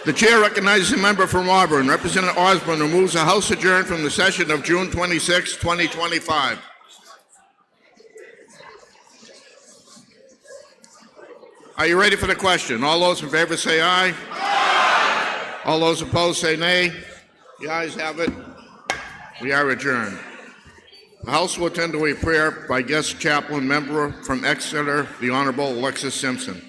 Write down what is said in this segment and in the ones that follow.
The chair recognizes a member from Auburn, Representative Osborne, who moves the House adjourn from the session of June 26, 2025. Are you ready for the question? All those in favor say aye. Aye. All those opposed say nay. The ayes have it. We are adjourned. The House will attend to a prayer by guest chaplain member from Exeter, the Honorable Alexis Simpson.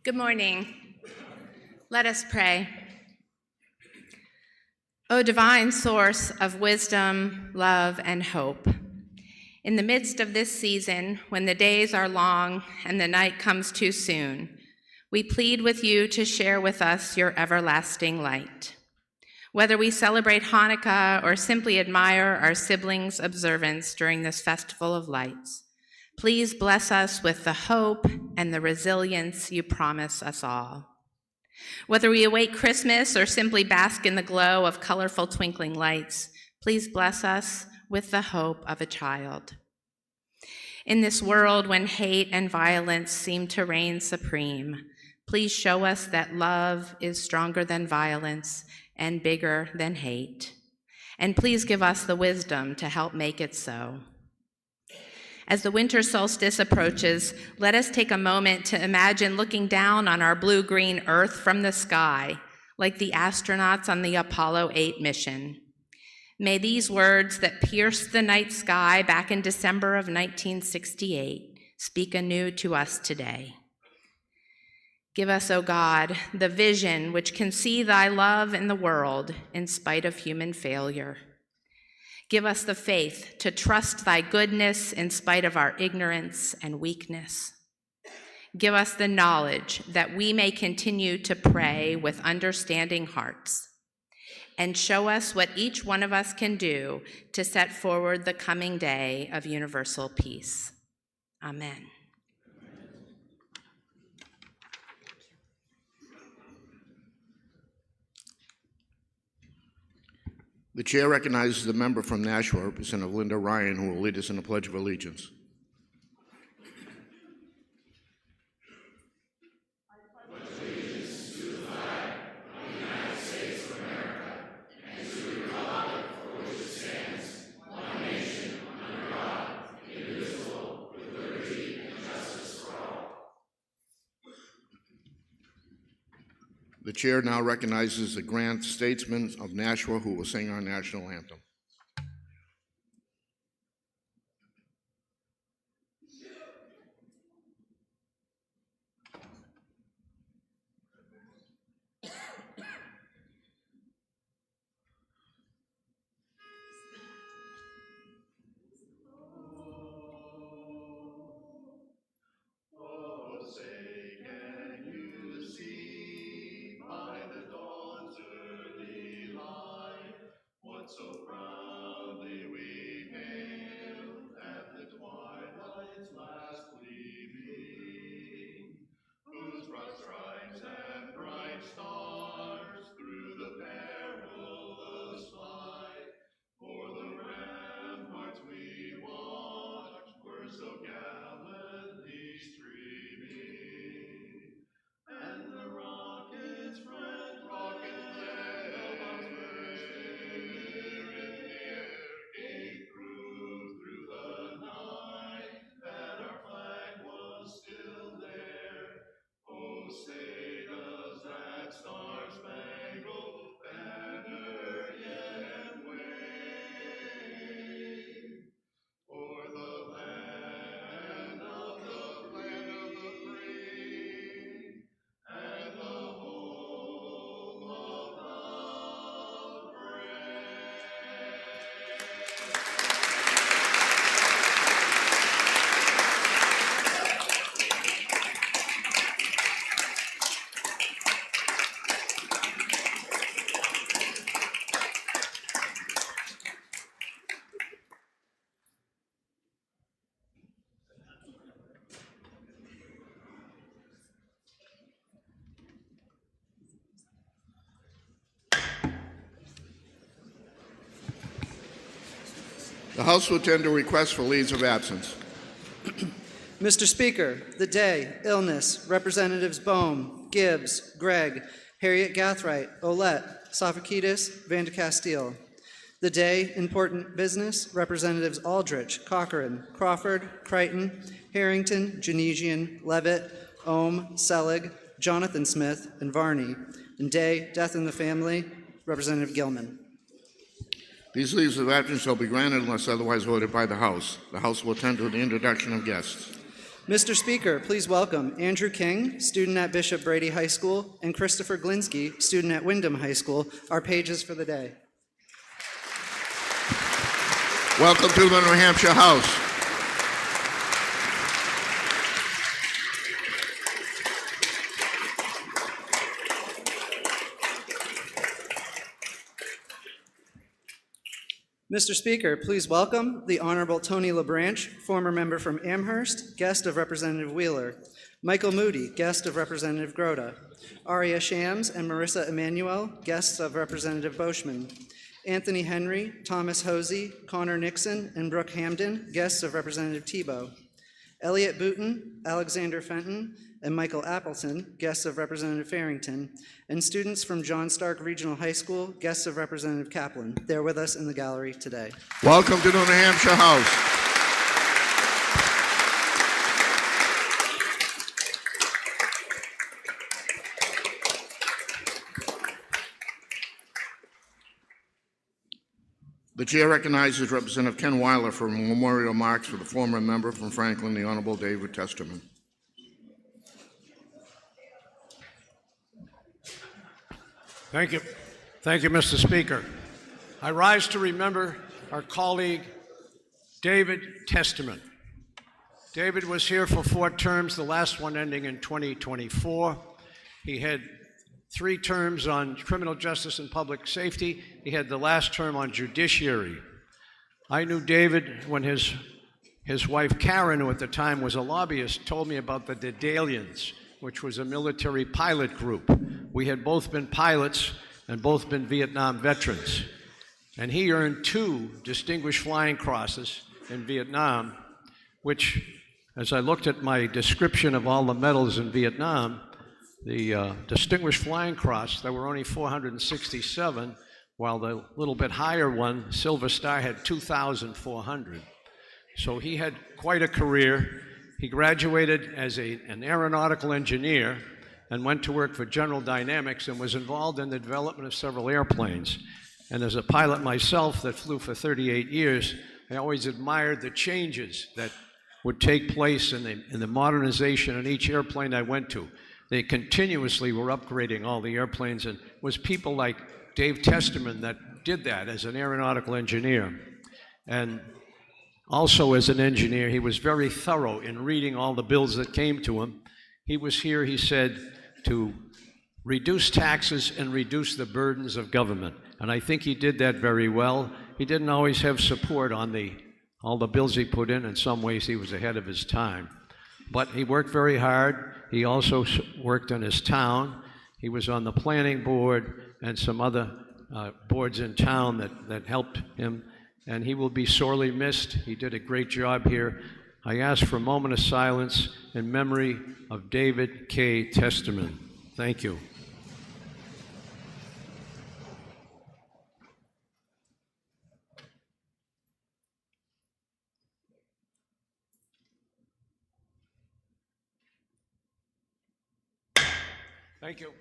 Good morning. Let us pray. O divine source of wisdom, love, and hope, in the midst of this season, when the days are long and the night comes too soon, we plead with you to share with us your everlasting light. Whether we celebrate Hanukkah or simply admire our siblings' observance during this festival of lights, please bless us with the hope and the resilience you promise us all. Whether we await Christmas or simply bask in the glow of colorful twinkling lights, please bless us with the hope of a child. In this world when hate and violence seem to reign supreme, please show us that love is stronger than violence and bigger than hate. And please give us the wisdom to help make it so. As the winter solstice approaches, let us take a moment to imagine looking down on our blue-green Earth from the sky, like the astronauts on the Apollo 8 mission. May these words that pierced the night sky back in December of 1968 speak anew to us today. Give us, O God, the vision which can see thy love in the world in spite of human failure. Give us the faith to trust thy goodness in spite of our ignorance and weakness. Give us the knowledge that we may continue to pray with understanding hearts. And show us what each one of us can do to set forward the coming day of universal peace. Amen. The chair recognizes the member from Nashua, Representative Linda Ryan, who will lead us in the Pledge of Allegiance. The chair now recognizes the grand statesman of Nashua, who will sing our national anthem. So bright. The House will attend to requests for leaves of absence. Mr. Speaker, the day, illness, Representatives Bohm, Gibbs, Gregg, Harriet Gathright, Olet, Sofakidis, Van de Castile. The day, important business, Representatives Aldrich, Cochran, Crawford, Crichton, Harrington, Janesian, Levitt, Ohm, Selig, Jonathan Smith, and Varney. And day, death in the family, Representative Gilman. These leaves of absence shall be granted unless otherwise voted by the House. The House will attend to the introduction of guests. Mr. Speaker, please welcome Andrew King, student at Bishop Brady High School, and Christopher Glinsky, student at Wyndham High School, our pages for the day. Welcome to the New Hampshire House. Mr. Speaker, please welcome the Honorable Tony LaBranche, former member from Amherst, guest of Representative Wheeler, Michael Moody, guest of Representative Grota, Aria Shams and Marissa Emanuel, guests of Representative Boschman, Anthony Henry, Thomas Hosey, Connor Nixon, and Brooke Hamden, guests of Representative Tebow, Elliot Booton, Alexander Fenton, and Michael Appleton, guests of Representative Farrington, and students from John Stark Regional High School, guests of Representative Kaplan. They're with us in the gallery today. Welcome to the New Hampshire House. The chair recognizes Representative Ken Weiler for memorial marks for the former member from Franklin, the Honorable David Testerman. Thank you. Thank you, Mr. Speaker. I rise to remember our colleague, David Testerman. David was here for 4 terms, the last one ending in 2024. He had 3 terms on criminal justice and public safety. He had the last term on judiciary. I knew David when his wife Karen, who at the time was a lobbyist, told me about the Dedalians, which was a military pilot group. We had both been pilots and both been Vietnam veterans. And he earned 2 Distinguished Flying Crosses in Vietnam, which, as I looked at my description of all the medals in Vietnam, the Distinguished Flying Cross, there were only 467, while the little bit higher one, Silver Star, had 2,400. So he had quite a career. He graduated as an aeronautical engineer and went to work for General Dynamics and was involved in the development of several airplanes. And as a pilot myself that flew for 38 years, I always admired the changes that would take place in the modernization in each airplane I went to. They continuously were upgrading all the airplanes, and it was people like Dave Testerman that did that as an aeronautical engineer. And also as an engineer, he was very thorough in reading all the bills that came to him. He was here, he said, to reduce taxes and reduce the burdens of government. And I think he did that very well. He didn't always have support on all the bills he put in. In some ways, he was ahead of his time. But he worked very hard. He also worked in his town. He was on the planning board and some other boards in town that helped him. And he will be sorely missed. He did a great job here. I ask for a moment of silence in memory of David K. Testerman. Thank you. Thank you.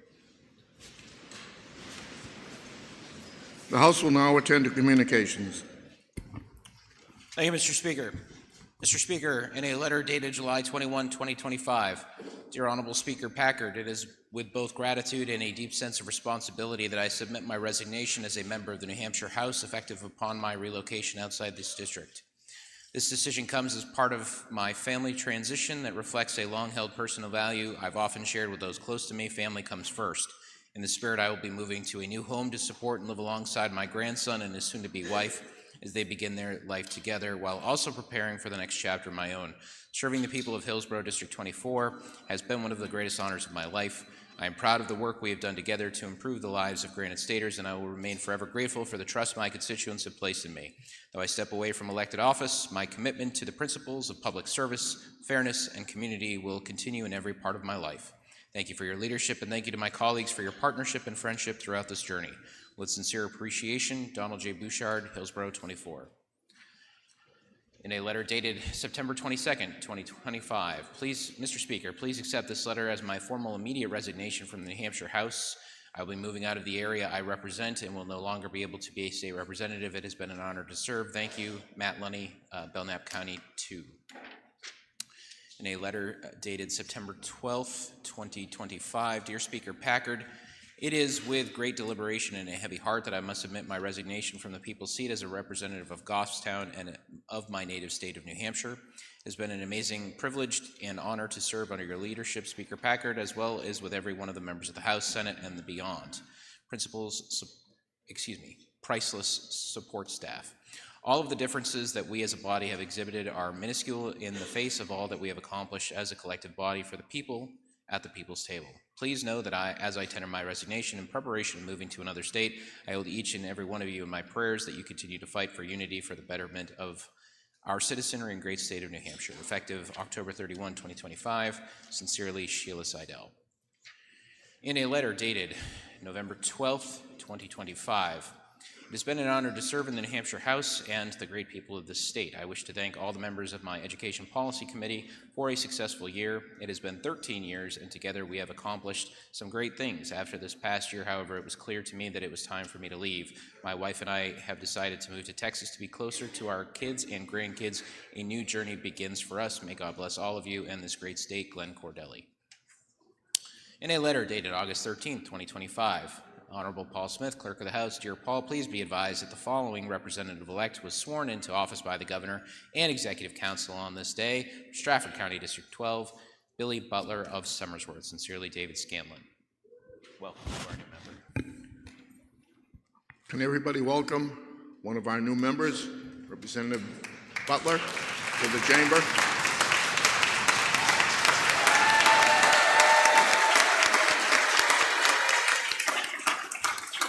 The House will now attend to communications. Thank you, Mr. Speaker. Mr. Speaker, in a letter dated July 21, 2025, Dear Honorable Speaker Packard, it is with both gratitude and a deep sense of responsibility that I submit my resignation as a member of the New Hampshire House effective upon my relocation outside this district. This decision comes as part of my family transition that reflects a long-held personal value I've often shared with those close to me. Family comes first. In the spirit, I will be moving to a new home to support and live alongside my grandson and his soon-to-be wife as they begin their life together, while also preparing for the next chapter of my own. Serving the people of Hillsborough District 24 has been one of the greatest honors of my life. I am proud of the work we have done together to improve the lives of Granite Staters, and I will remain forever grateful for the trust my constituents have placed in me. Though I step away from elected office, my commitment to the principles of public service, fairness, and community will continue in every part of my life. Thank you for your leadership, and thank you to my colleagues for your partnership and friendship throughout this journey. With sincere appreciation, Donald J. Bouchard, Hillsborough 24. In a letter dated September 22nd, 2025, Mr. Speaker, please accept this letter as my formal immediate resignation from the New Hampshire House. I will be moving out of the area I represent and will no longer be able to be a state representative. It has been an honor to serve. Thank you, Matt Lunny, Belknap County 2. In a letter dated September 12th, 2025, Dear Speaker Packard, it is with great deliberation and a heavy heart that I must submit my resignation from the people's seat as a representative of Goffstown and of my native state of New Hampshire. It has been an amazing privilege and honor to serve under your leadership, Speaker Packard, as well as with every one of the members of the House, Senate, and the beyond. Priceless support staff. All of the differences that we as a body have exhibited are minuscule in the face of all that we have accomplished as a collective body for the people at the people's table. Please know that as I tender my resignation in preparation of moving to another state, I hold each and every one of you in my prayers that you continue to fight for unity for the betterment of our citizenry and great state of New Hampshire. Effective October 31, 2025, sincerely, Sheila Seidel. In a letter dated November 12th, 2025, it has been an honor to serve in the New Hampshire House and the great people of this state. I wish to thank all the members of my Education Policy Committee for a successful year. It has been 13 years, and together we have accomplished some great things. After this past year, however, it was clear to me that it was time for me to leave. My wife and I have decided to move to Texas to be closer to our kids and grandkids. A new journey begins for us. May God bless all of you and this great state, Glenn Cordelli. In a letter dated August 13th, 2025, Honorable Paul Smith, Clerk of the House. Dear Paul, please be advised that the following representative-elect was sworn into office by the Governor and Executive Council on this day. Stratford County District 12, Billy Butler of Somersworth. Sincerely, David Scanlon. Welcome to our new member. Can everybody welcome one of our new members, Representative Butler, to the chamber?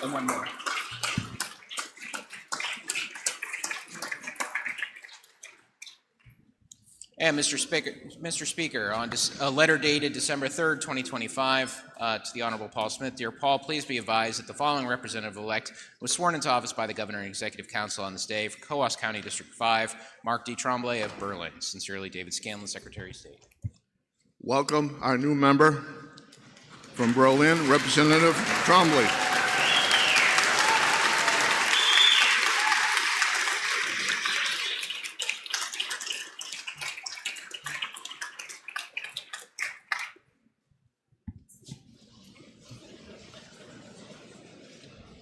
And one more. And Mr. Speaker, on a letter dated December 3rd, 2025, to the Honorable Paul Smith. Dear Paul, please be advised that the following representative-elect was sworn into office by the Governor and Executive Council on this day for Coos County District 5, Mark D. Tremblay of Berlin. Sincerely, David Scanlon, Secretary of State. Welcome our new member from Berlin, Representative Tremblay.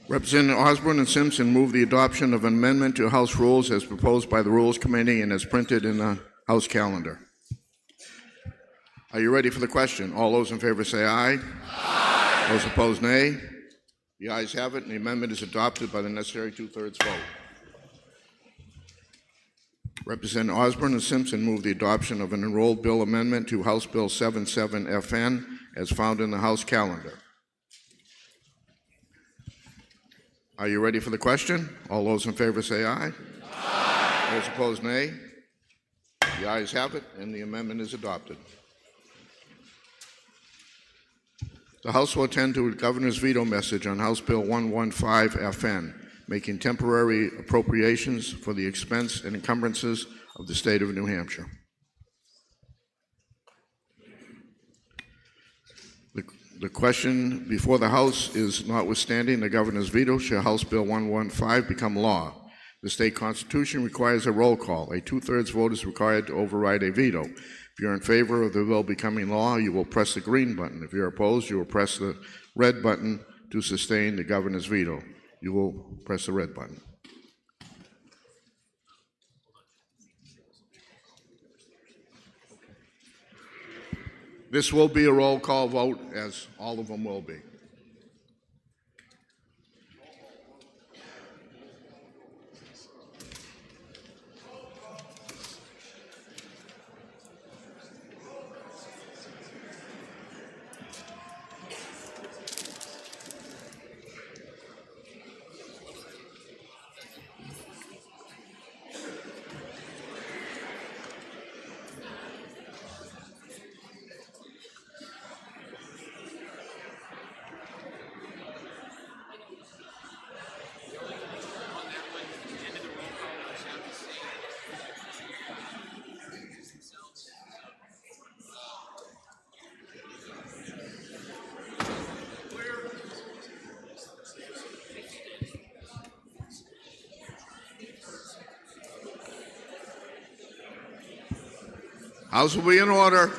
Representative Osborne and Simpson move the adoption of an amendment to House rules as proposed by the Rules Committee and as printed in the House calendar. Are you ready for the question? All those in favor say aye. Aye. Those opposed, nay. The ayes have it, and the amendment is adopted by the necessary two-thirds vote. Representative Osborne and Simpson move the adoption of an enrolled bill amendment to House Bill 77FN as found in the House calendar. Are you ready for the question? All those in favor say aye. Aye. Those opposed, nay. The ayes have it, and the amendment is adopted. The House will attend to a governor's veto message on House Bill 115FN, making temporary appropriations for the expense and encumbrances of the state of New Hampshire. The question before the House is, notwithstanding the governor's veto, shall House Bill 115 become law? The state constitution requires a roll call. A two-thirds vote is required to override a veto. If you're in favor of the bill becoming law, you will press the green button. If you're opposed, you will press the red button to sustain the governor's veto. You will press the red button. This will be a roll call vote, as all of them will be. House will be in order.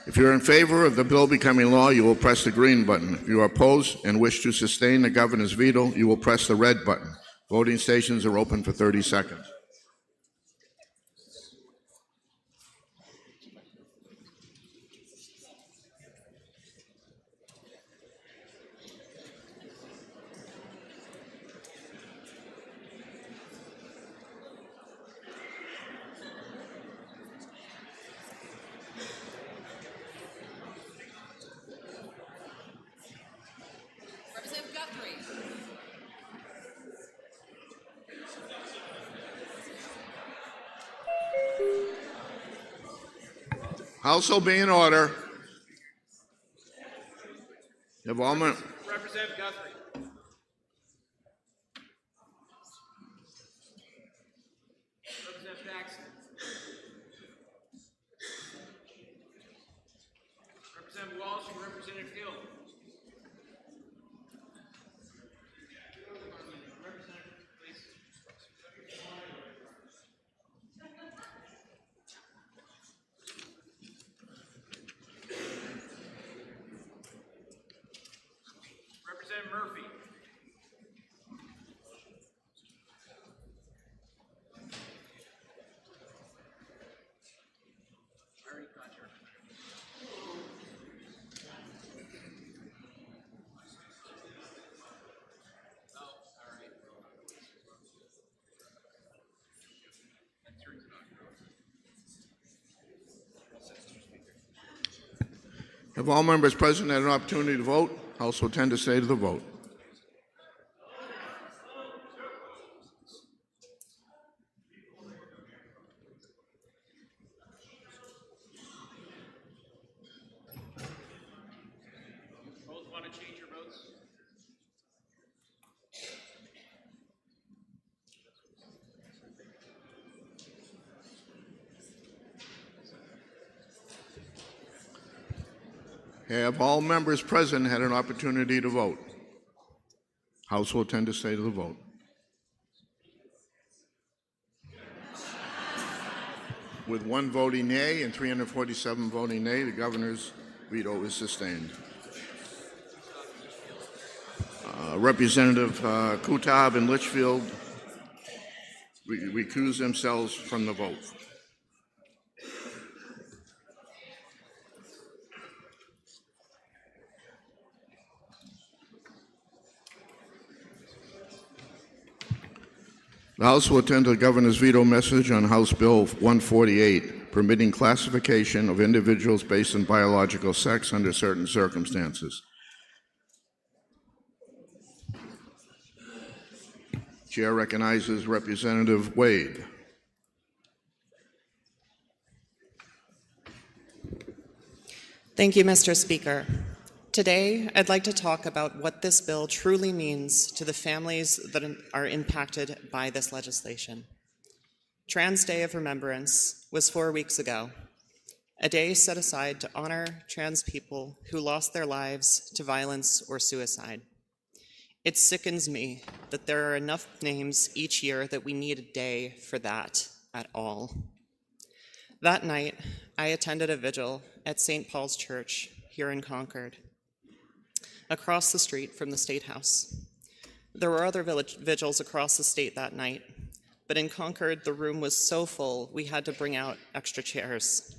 If you're in favor of the bill becoming law, you will press the green button. If you are opposed and wish to sustain the governor's veto, you will press the red button. Voting stations are open for 30 seconds. Representative Guthrie. House will be in order. Have all men- Representative Guthrie. Representative Jackson. Representative Walsh and Representative Hill. Representative, please. Representative Murphy. I already got your. Oh, all right. That turns it on. Have all members present had an opportunity to vote? House will tend to stay to the vote. Both want to change your votes? Have all members present had an opportunity to vote? House will tend to stay to the vote. With one voting nay and 347 voting nay, the governor's veto is sustained. Representative Kutab and Litchfield recuse themselves from the vote. The House will attend to the governor's veto message on House Bill 148, permitting classification of individuals based on biological sex under certain circumstances. Chair recognizes Representative Wade. Thank you, Mr. Speaker. Today, I'd like to talk about what this bill truly means to the families that are impacted by this legislation. Trans Day of Remembrance was 4 weeks ago, a day set aside to honor trans people who lost their lives to violence or suicide. It sickens me that there are enough names each year that we need a day for that at all. That night, I attended a vigil at St. Paul's Church here in Concord, across the street from the State House. There were other vigils across the state that night, but in Concord, the room was so full we had to bring out extra chairs.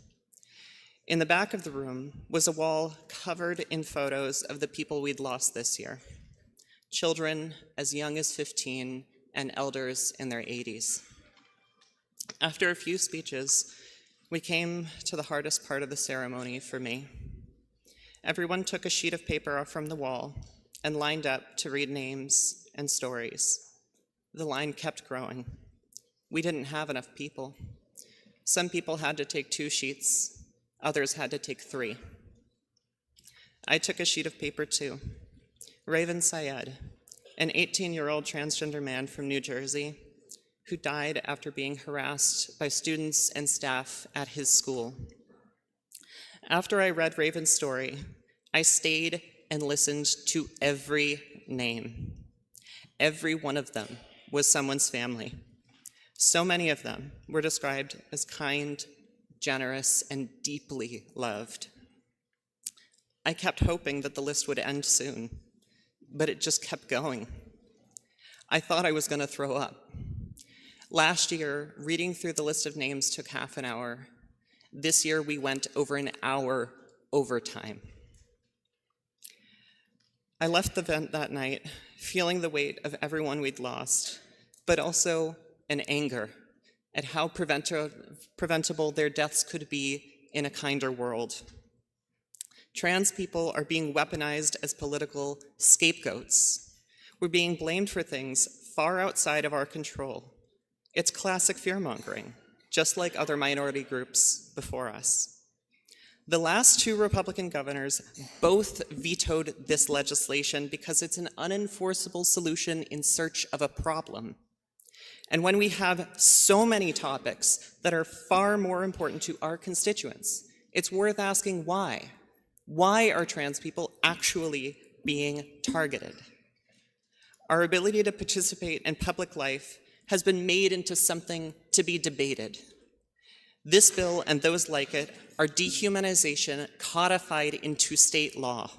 In the back of the room was a wall covered in photos of the people we'd lost this year, children as young as 15 and elders in their 80s. After a few speeches, we came to the hardest part of the ceremony for me. Everyone took a sheet of paper from the wall and lined up to read names and stories. The line kept growing. We didn't have enough people. Some people had to take 2 sheets, others had to take 3. I took a sheet of paper too. Raven Syed, an 18-year-old transgender man from New Jersey who died after being harassed by students and staff at his school. After I read Raven's story, I stayed and listened to every name. Every one of them was someone's family. So many of them were described as kind, generous, and deeply loved. I kept hoping that the list would end soon, but it just kept going. I thought I was going to throw up. Last year, reading through the list of names took half an hour. This year, we went over an hour overtime. I left the vent that night feeling the weight of everyone we'd lost, but also an anger at how preventable their deaths could be in a kinder world. Trans people are being weaponized as political scapegoats. We're being blamed for things far outside of our control. It's classic fear-mongering, just like other minority groups before us. The last two Republican governors both vetoed this legislation because it's an unenforceable solution in search of a problem. And when we have so many topics that are far more important to our constituents, it's worth asking why. Why are trans people actually being targeted? Our ability to participate in public life has been made into something to be debated. This bill and those like it are dehumanization codified into state law.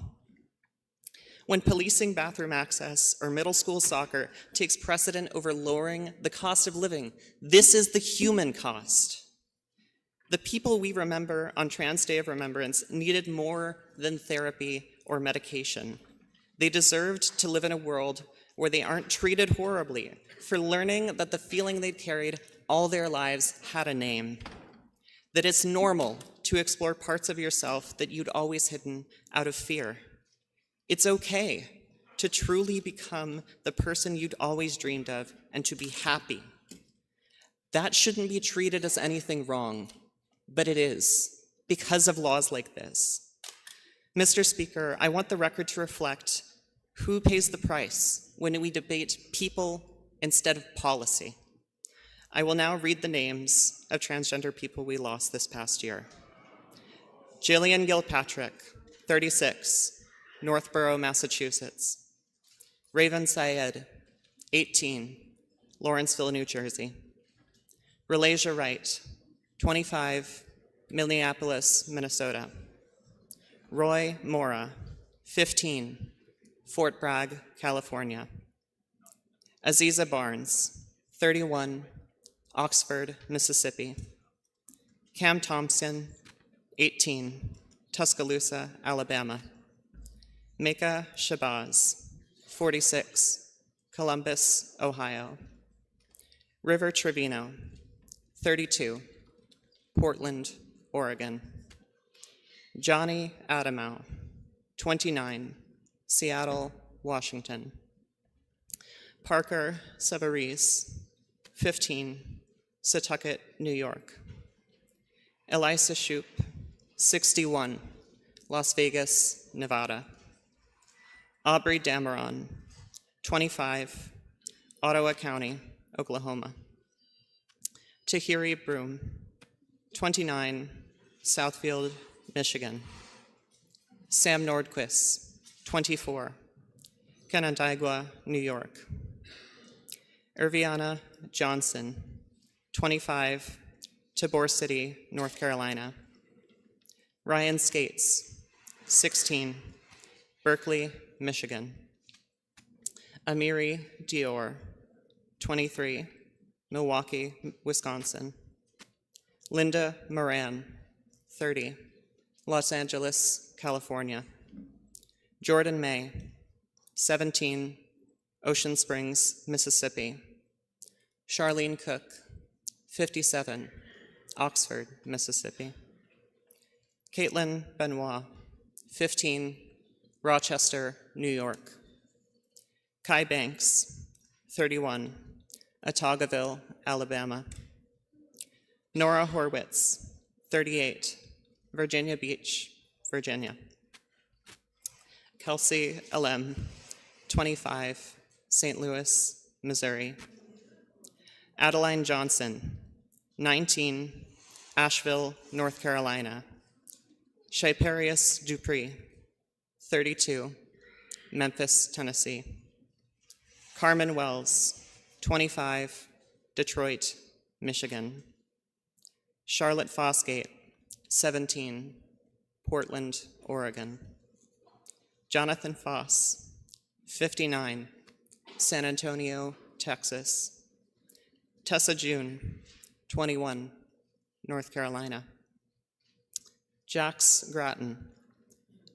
When policing bathroom access or middle school soccer takes precedent over lowering the cost of living, this is the human cost. The people we remember on Trans Day of Remembrance needed more than therapy or medication. They deserved to live in a world where they aren't treated horribly for learning that the feeling they'd carried all their lives had a name. That it's normal to explore parts of yourself that you'd always hidden out of fear. It's okay to truly become the person you'd always dreamed of and to be happy. That shouldn't be treated as anything wrong, but it is, because of laws like this. Mr. Speaker, I want the record to reflect who pays the price when we debate people instead of policy. I will now read the names of transgender people we lost this past year. Jillian Gilpatrick, 36, Northborough, Massachusetts. Raven Syed, 18, Lawrenceville, New Jersey. Relasia Wright, 25, Minneapolis, Minnesota. Roy Mora, 15, Fort Bragg, California. Aziza Barnes, 31, Oxford, Mississippi. Cam Thompson, 18, Tuscaloosa, Alabama. Mika Shabazz, 46, Columbus, Ohio. River Trevino, 32, Portland, Oregon. Johnny Adamo, 29, Seattle, Washington. Parker Savarese, 15, Setauket, New York. Elisa Shoup, 61, Las Vegas, Nevada. Aubrey Dameron, 25, Ottawa County, Oklahoma. Tahiri Broom, 29, Southfield, Michigan. Sam Nordquist, 24, Canandaigua, New York. Irviana Johnson, 25, Tabor City, North Carolina. Ryan Skates, 16, Berkeley, Michigan. Amiri Dior, 23, Milwaukee, Wisconsin. Linda Moran, 30, Los Angeles, California. Jordan May, 17, Ocean Springs, Mississippi. Charlene Cook, 57, Oxford, Mississippi. Caitlin Benoit, 15, Rochester, New York. Kai Banks, 31, Otaugaville, Alabama. Nora Horwitz, 38, Virginia Beach, Virginia. Kelsey Alem, 25, St. Louis, Missouri. Adeline Johnson, 19, Asheville, North Carolina. Shiperius Dupree, 32, Memphis, Tennessee. Carmen Wells, 25, Detroit, Michigan. Charlotte Fosgate, 17, Portland, Oregon. Jonathan Foss, 59, San Antonio, Texas. Tessa June, 21, North Carolina. Jax Grattan,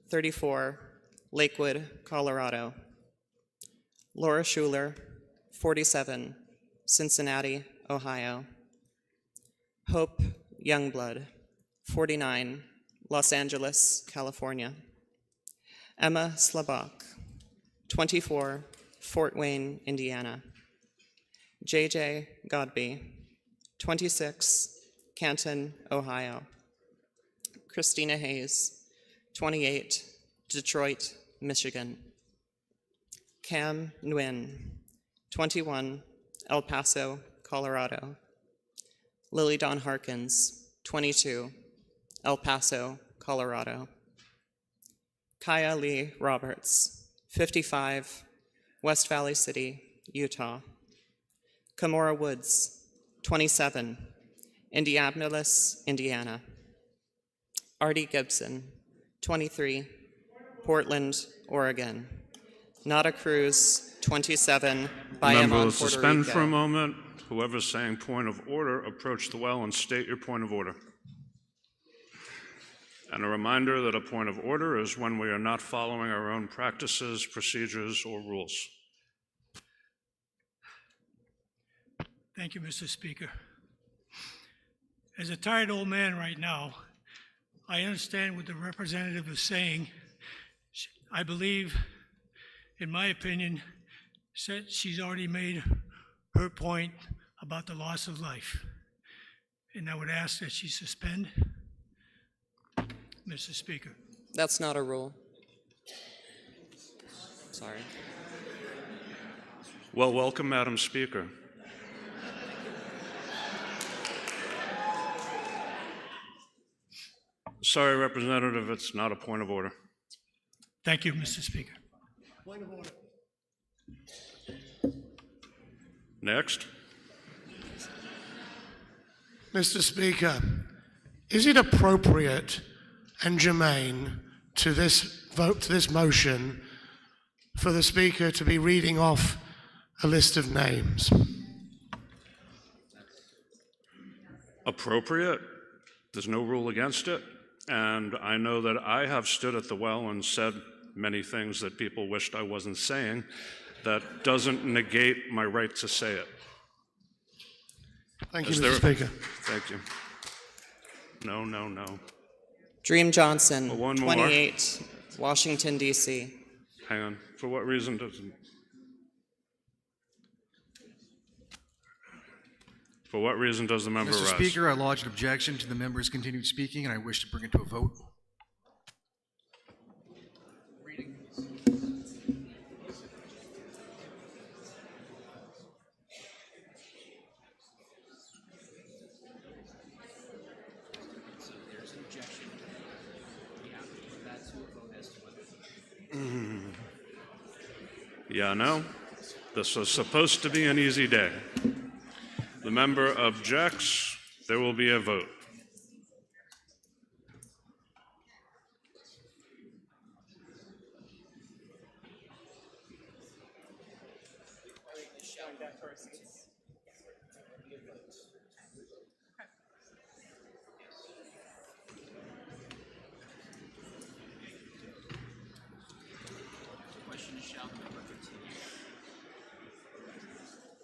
34, Lakewood, Colorado. Laura Schuler, 47, Cincinnati, Ohio. Hope Youngblood, 49, Los Angeles, California. Emma Slabach, 24, Fort Wayne, Indiana. JJ Godby, 26, Canton, Ohio. Christina Hayes, 28, Detroit, Michigan. Cam Nguyen, 21, El Paso, Colorado. Lily Dawn Harkins, 22, El Paso, Colorado. Kaya Lee Roberts, 55, West Valley City, Utah. Kamora Woods, 27, Indianapolis, Indiana. Artie Gibson, 23, Portland, Oregon. Nada Cruz, 27, Member Bayamon, will Puerto suspend Rico. for a moment. Whoever's saying point of order, approach the well and state your point of order. And a reminder that a point of order is when we are not following our own practices, procedures, or rules. Thank you, Mr. Speaker. As a tired old man right now, I understand what the representative is saying. I believe, in my opinion, said she's already made her point about the loss of life. And I would ask that she suspend, Mr. Speaker. That's not a rule. Sorry. Well, welcome, Madam Speaker. Sorry, Representative, it's not a point of order. Thank you, Mr. Speaker. Next. Mr. Speaker, is it appropriate and germane to this vote, to this motion, for the Speaker to be reading off a list of names? Appropriate. There's no rule against it. And I know that I have stood at the well and said many things that people wished I wasn't saying. That doesn't negate my right to say it. Thank you, Mr. Speaker. Thank you. No, no, no. Dream Johnson, One more. 28, Washington, D.C. Hang on. For what reason does the member rise? Mr. Speaker, I lodge an objection to the member's continued speaking, and I wish to bring it to a vote. Yeah, no. This was supposed to be an easy day. The member objects. There will be a vote.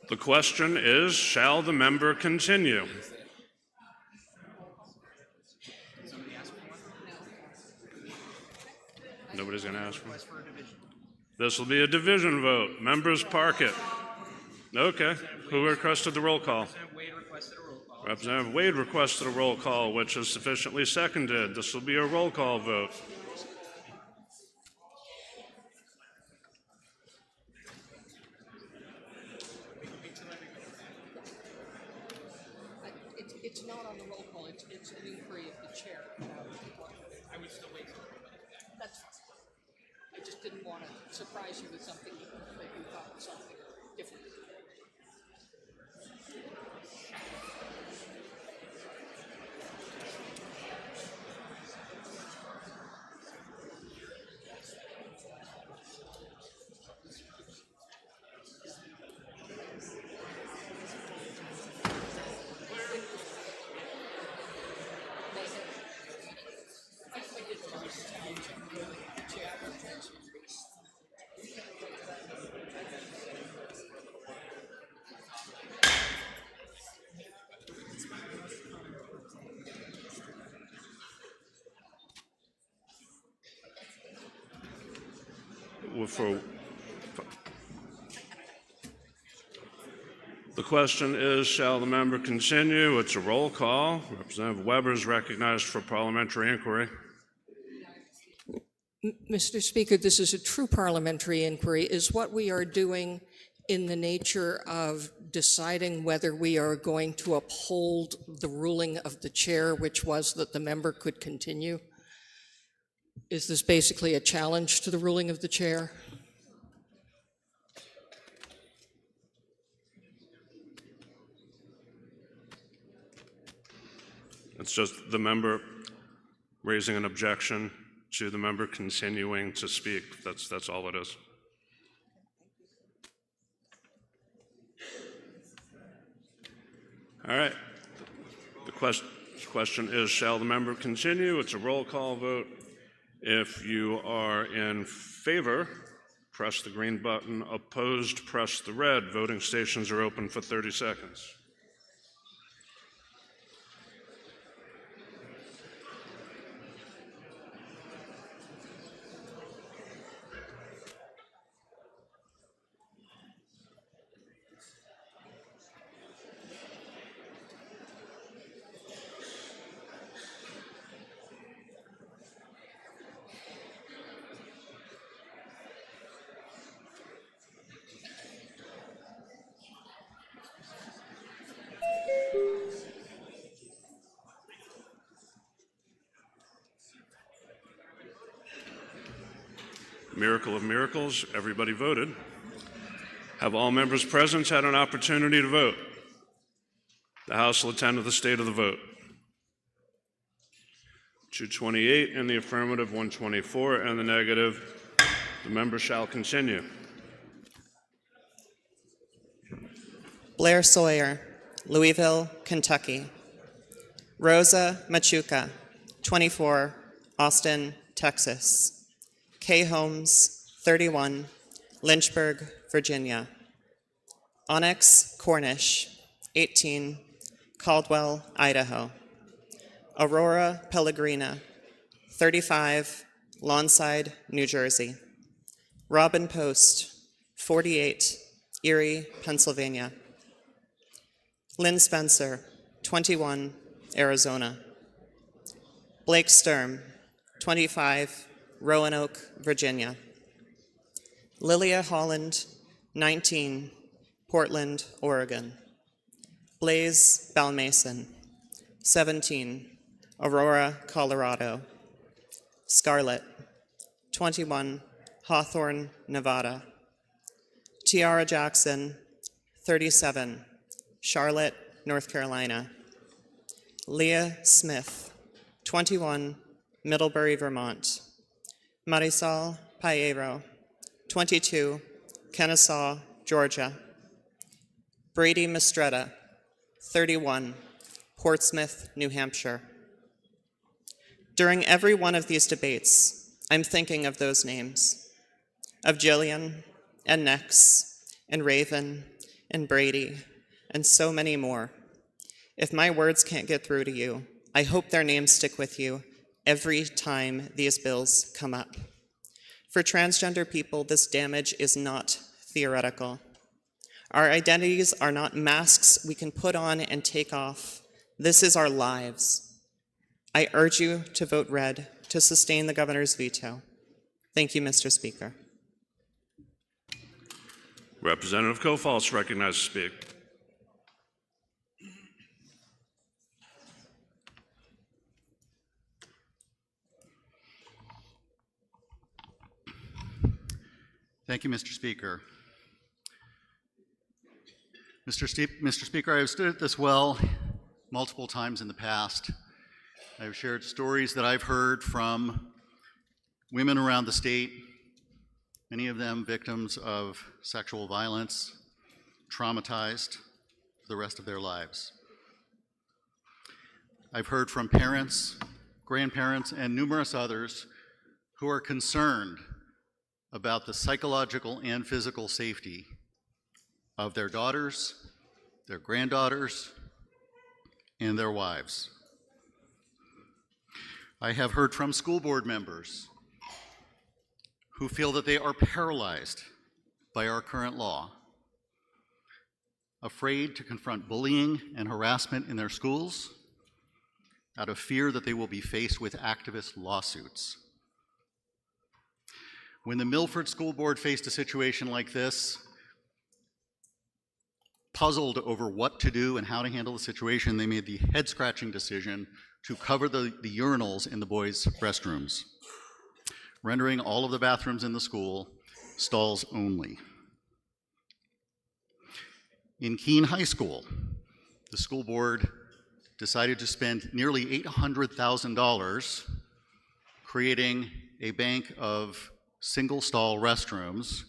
The question is, shall the member continue? Nobody's going to ask for it. This will be a division vote. Members park it. Okay. Who requested the roll call? Representative Wade requested a roll call, which is sufficiently seconded. This will be a roll call vote. It's not on the roll call, it's an inquiry of the chair. I would still wait. That's fine. I just didn't want to surprise you with something that you thought was something different. The question is, shall the member continue? It's a roll call. Representative Weber is recognized for parliamentary inquiry. Mr. Speaker, this is a true parliamentary inquiry. Is what we are doing in the nature of deciding whether we are going to uphold the ruling of the chair, which was that the member could continue? Is this basically a challenge to the ruling of the chair? It's just the member raising an objection to the member continuing to speak. That's all it is. All right. The question is, shall the member continue? It's a roll call vote. If you are in favor, press the green button. Opposed, press the red. Voting stations are open for 30 seconds. Miracle of miracles, everybody voted. Have all members present had an opportunity to vote? The House will attend to the state of the vote. 228 in the affirmative, 124 in the negative. The member shall continue. Blair Sawyer, Louisville, Kentucky. Rosa Machuca, 24, Austin, Texas. Kay Holmes, 31, Lynchburg, Virginia. Onyx Cornish, 18, Caldwell, Idaho. Aurora Pellegrina, 35, Lawnside, New Jersey. Robin Post, 48, Erie, Pennsylvania. Lynn Spencer, 21, Arizona. Blake Sturm, 25, Roanoke, Virginia. Lilia Holland, 19, Portland, Oregon. Blaze Balmason, 17, Aurora, Colorado. Scarlett, 21, Hawthorne, Nevada. Tiara Jackson, 37, Charlotte, North Carolina. Leah Smith, 21, Middlebury, Vermont. Marisol Paero, 22, Kennesaw, Georgia. Brady Mistretta, 31, Portsmouth, New Hampshire. During every one of these debates, I'm thinking of those names, of Jillian and Nex and Raven and Brady and so many more. If my words can't get through to you, I hope their names stick with you every time these bills come up. For transgender people, this damage is not theoretical. Our identities are not masks we can put on and take off. This is our lives. I urge you to vote red to sustain the governor's veto. Thank you, Mr. Speaker. Representative Kofals recognized to speak. Thank you, Mr. Speaker. Mr. Speaker, I have stood at this well multiple times in the past. I have shared stories that I've heard from women around the state, many of them victims of sexual violence, traumatized for the rest of their lives. I've heard from parents, grandparents, and numerous others who are concerned about the psychological and physical safety of their daughters, their granddaughters, and their wives. I have heard from school board members who feel that they are paralyzed by our current law, afraid to confront bullying and harassment in their schools, out of fear that they will be faced with activist lawsuits. When the Milford School Board faced a situation like this, puzzled over what to do and how to handle the situation, they made the head-scratching decision to cover the urinals in the boys' restrooms, rendering all of the bathrooms in the school stalls only. In Keene High School, the school board decided to spend nearly $800,000 creating a bank of single-stall restrooms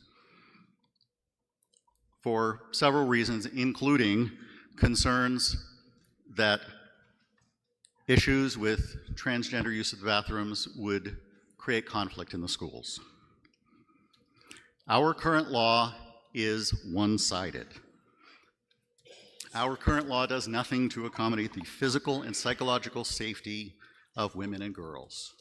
for several reasons, including concerns that issues with transgender use of the bathrooms would create conflict in the schools. Our current law is one-sided. Our current law does nothing to accommodate the physical and psychological safety of women and girls.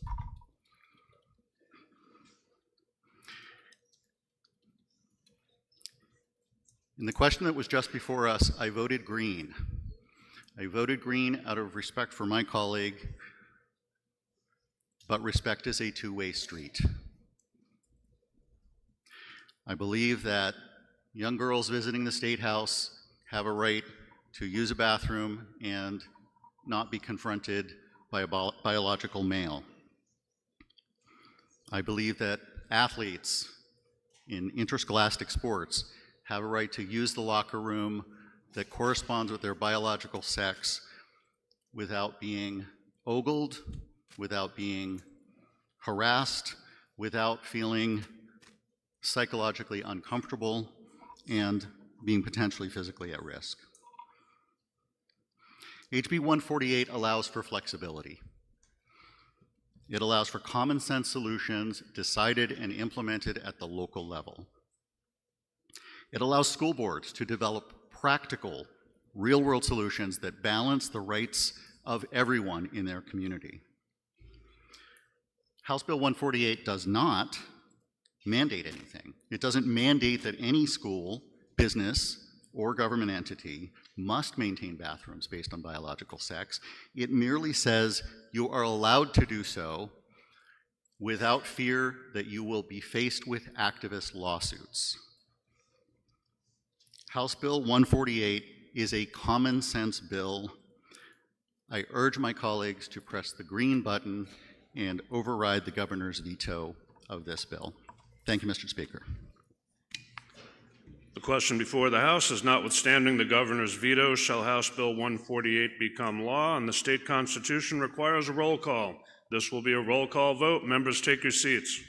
In the question that was just before us, I voted green. I voted green out of respect for my colleague, but respect is a two-way street. I believe that young girls visiting the State House have a right to use a bathroom and not be confronted by a biological male. I believe that athletes in interscholastic sports have a right to use the locker room that corresponds with their biological sex without being ogled, without being harassed, without feeling psychologically uncomfortable, and being potentially physically at risk. HB 148 allows for flexibility. It allows for common sense solutions decided and implemented at the local level. It allows school boards to develop practical, real-world solutions that balance the rights of everyone in their community. House Bill 148 does not mandate anything. It doesn't mandate that any school, business, or government entity must maintain bathrooms based on biological sex. It merely says you are allowed to do so without fear that you will be faced with activist lawsuits. House Bill 148 is a common sense bill. I urge my colleagues to press the green button and override the governor's veto of this bill. Thank you, Mr. Speaker. The question before the House is, notwithstanding the governor's veto, shall House Bill 148 become law? And the state constitution requires a roll call. This will be a roll call vote. Members, take your seats.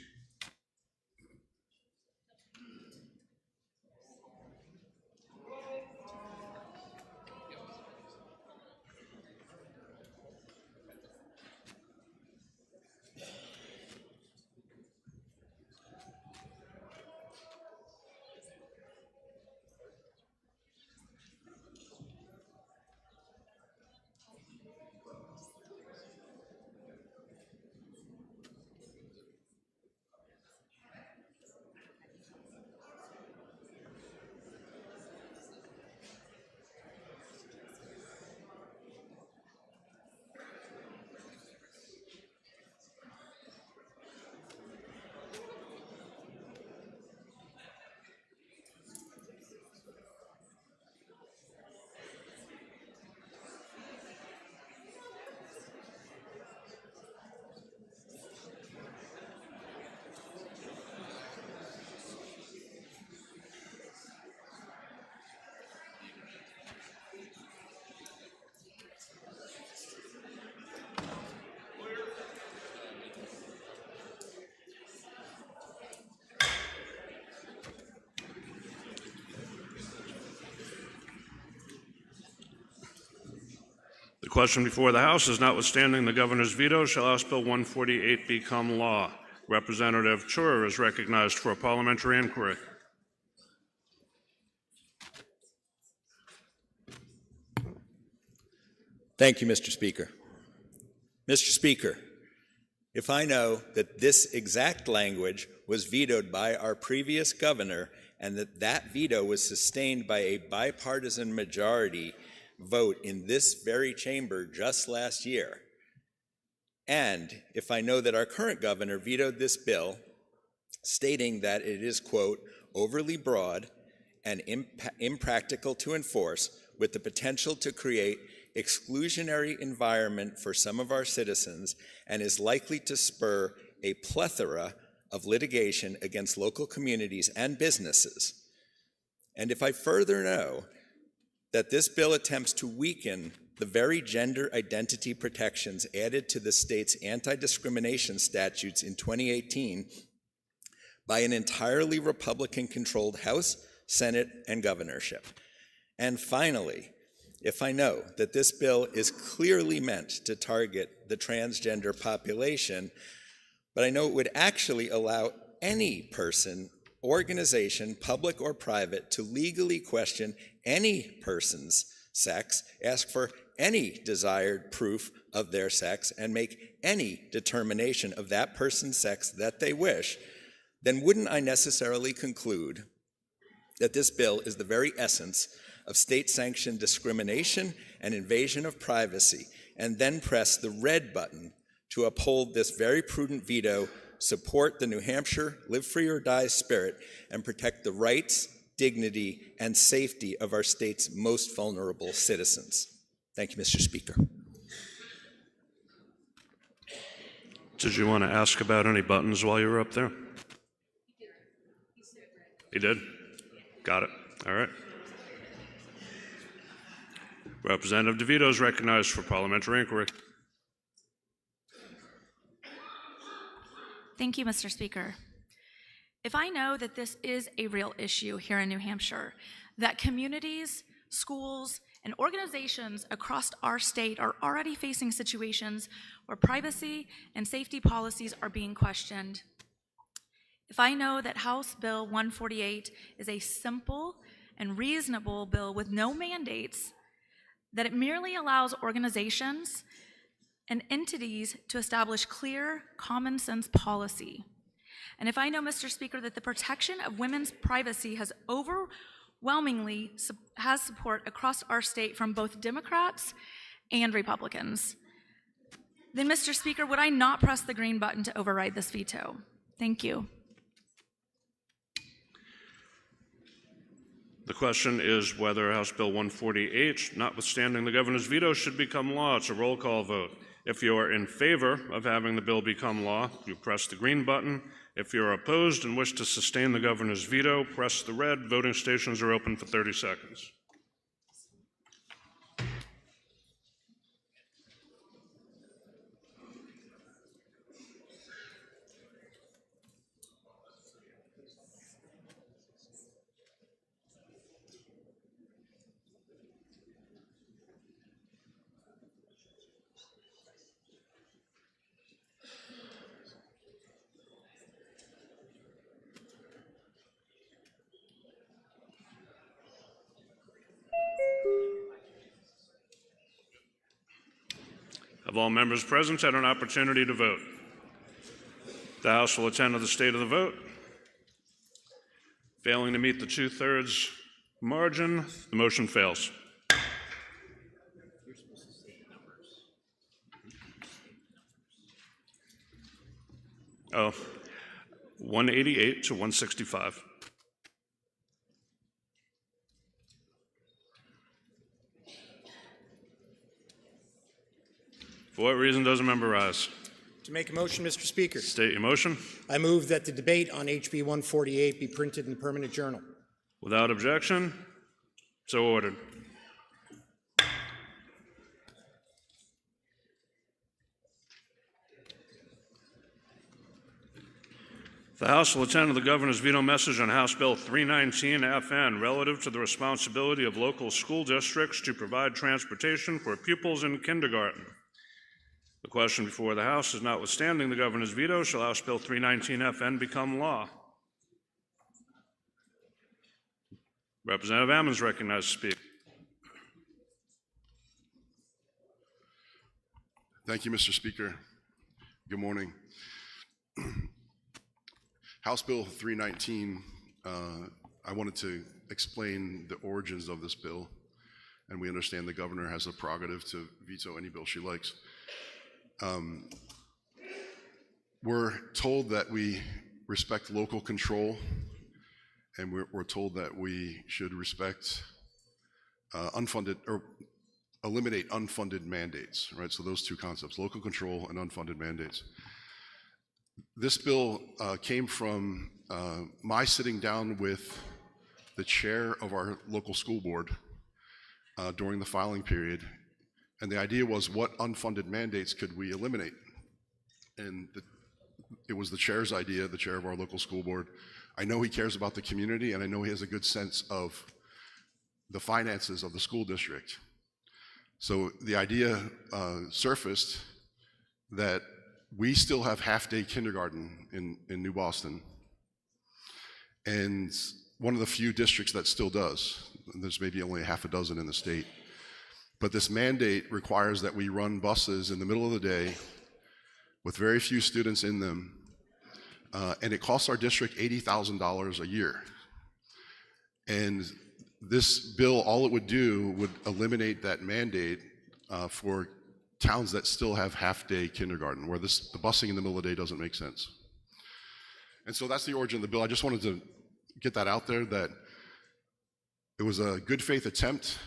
The question before the House is, notwithstanding the governor's veto, shall House Bill 148 become law? Representative Chur is recognized for a parliamentary inquiry. Thank you, Mr. Speaker. Mr. Speaker, If I know that this exact language was vetoed by our previous governor and that veto was sustained by a bipartisan majority vote in this very chamber just last year, and if I know that our current governor vetoed this bill, stating that it is, quote, overly broad and impractical to enforce, with the potential to create exclusionary environment for some of our citizens, and is likely to spur a plethora of litigation against local communities and businesses. And if I further know that this bill attempts to weaken the very gender identity protections added to the state's anti-discrimination statutes in 2018 by an entirely Republican-controlled House, Senate, and governorship. And finally, if I know that this bill is clearly meant to target the transgender population, but I know it would actually allow any person, organization, public or private, to legally question any person's sex, ask for any desired proof of their sex, and make any determination of that person's sex that they wish, then wouldn't I necessarily conclude that this bill is the very essence of state-sanctioned discrimination and invasion of privacy, and then press the red button to uphold this very prudent veto, support the New Hampshire Live Free or Die spirit, and protect the rights, dignity, and safety of our state's most vulnerable citizens? Thank you, Mr. Speaker. Did you want to ask about any buttons while you were up there? He did? Got it. All right. Representative DeVito is recognized for parliamentary inquiry. Thank you, Mr. Speaker. If I know that this is a real issue here in New Hampshire, that communities, schools, and organizations across our state are already facing situations where privacy and safety policies are being questioned, if I know that House Bill 148 is a simple and reasonable bill with no mandates, that it merely allows organizations and entities to establish clear, common sense policy, and if I know, Mr. Speaker, that the protection of women's privacy has overwhelmingly has support across our state from both Democrats and Republicans, then, Mr. Speaker, would I not press the green button to override this veto? Thank you. The question is whether House Bill 148, notwithstanding the governor's veto, should become law. It's a roll call vote. If you are in favor of having the bill become law, you press the green button. If you're opposed and wish to sustain the governor's veto, press the red. Voting stations are open for 30 seconds. Have all members present had an opportunity to vote? The House will attend to the state of the vote. Failing to meet the 2/3 margin, the motion fails. Oh, 188 to 165. For what reason does a member rise? To make a motion, Mr. Speaker. State your motion. I move that the debate on HB 148 be printed in the permanent journal. Without objection, so ordered. The House will attend to the governor's veto message on House Bill 319 FN relative to the responsibility of local school districts to provide transportation for pupils in kindergarten. The question before the House is, notwithstanding the governor's veto, shall House Bill 319 FN become law? Representative Ammons recognized to speak. Thank you, Mr. Speaker. Good morning. House Bill 319, I wanted to explain the origins of this bill, and we understand the governor has a prerogative to veto any bill she likes. We're told that we respect local control, and we're told that we should respect unfunded, or eliminate unfunded mandates, right? So those two concepts, local control and unfunded mandates. This bill came from my sitting down with the chair of our local school board during the filing period, and the idea was, what unfunded mandates could we eliminate? And it was the chair's idea, the chair of our local school board. I know he cares about the community, and I know he has a good sense of the finances of the school district. So the idea surfaced that we still have half-day kindergarten in New Boston, and one of the few districts that still does. There's maybe only half a dozen in the state. But this mandate requires that we run buses in the middle of the day with very few students in them, and it costs our district $80,000 a year. And this bill, all it would do would eliminate that mandate for towns that still have half-day kindergarten, where the busing in the middle of the day doesn't make sense. And so that's the origin of the bill. I just wanted to get that out there, that it was a good faith attempt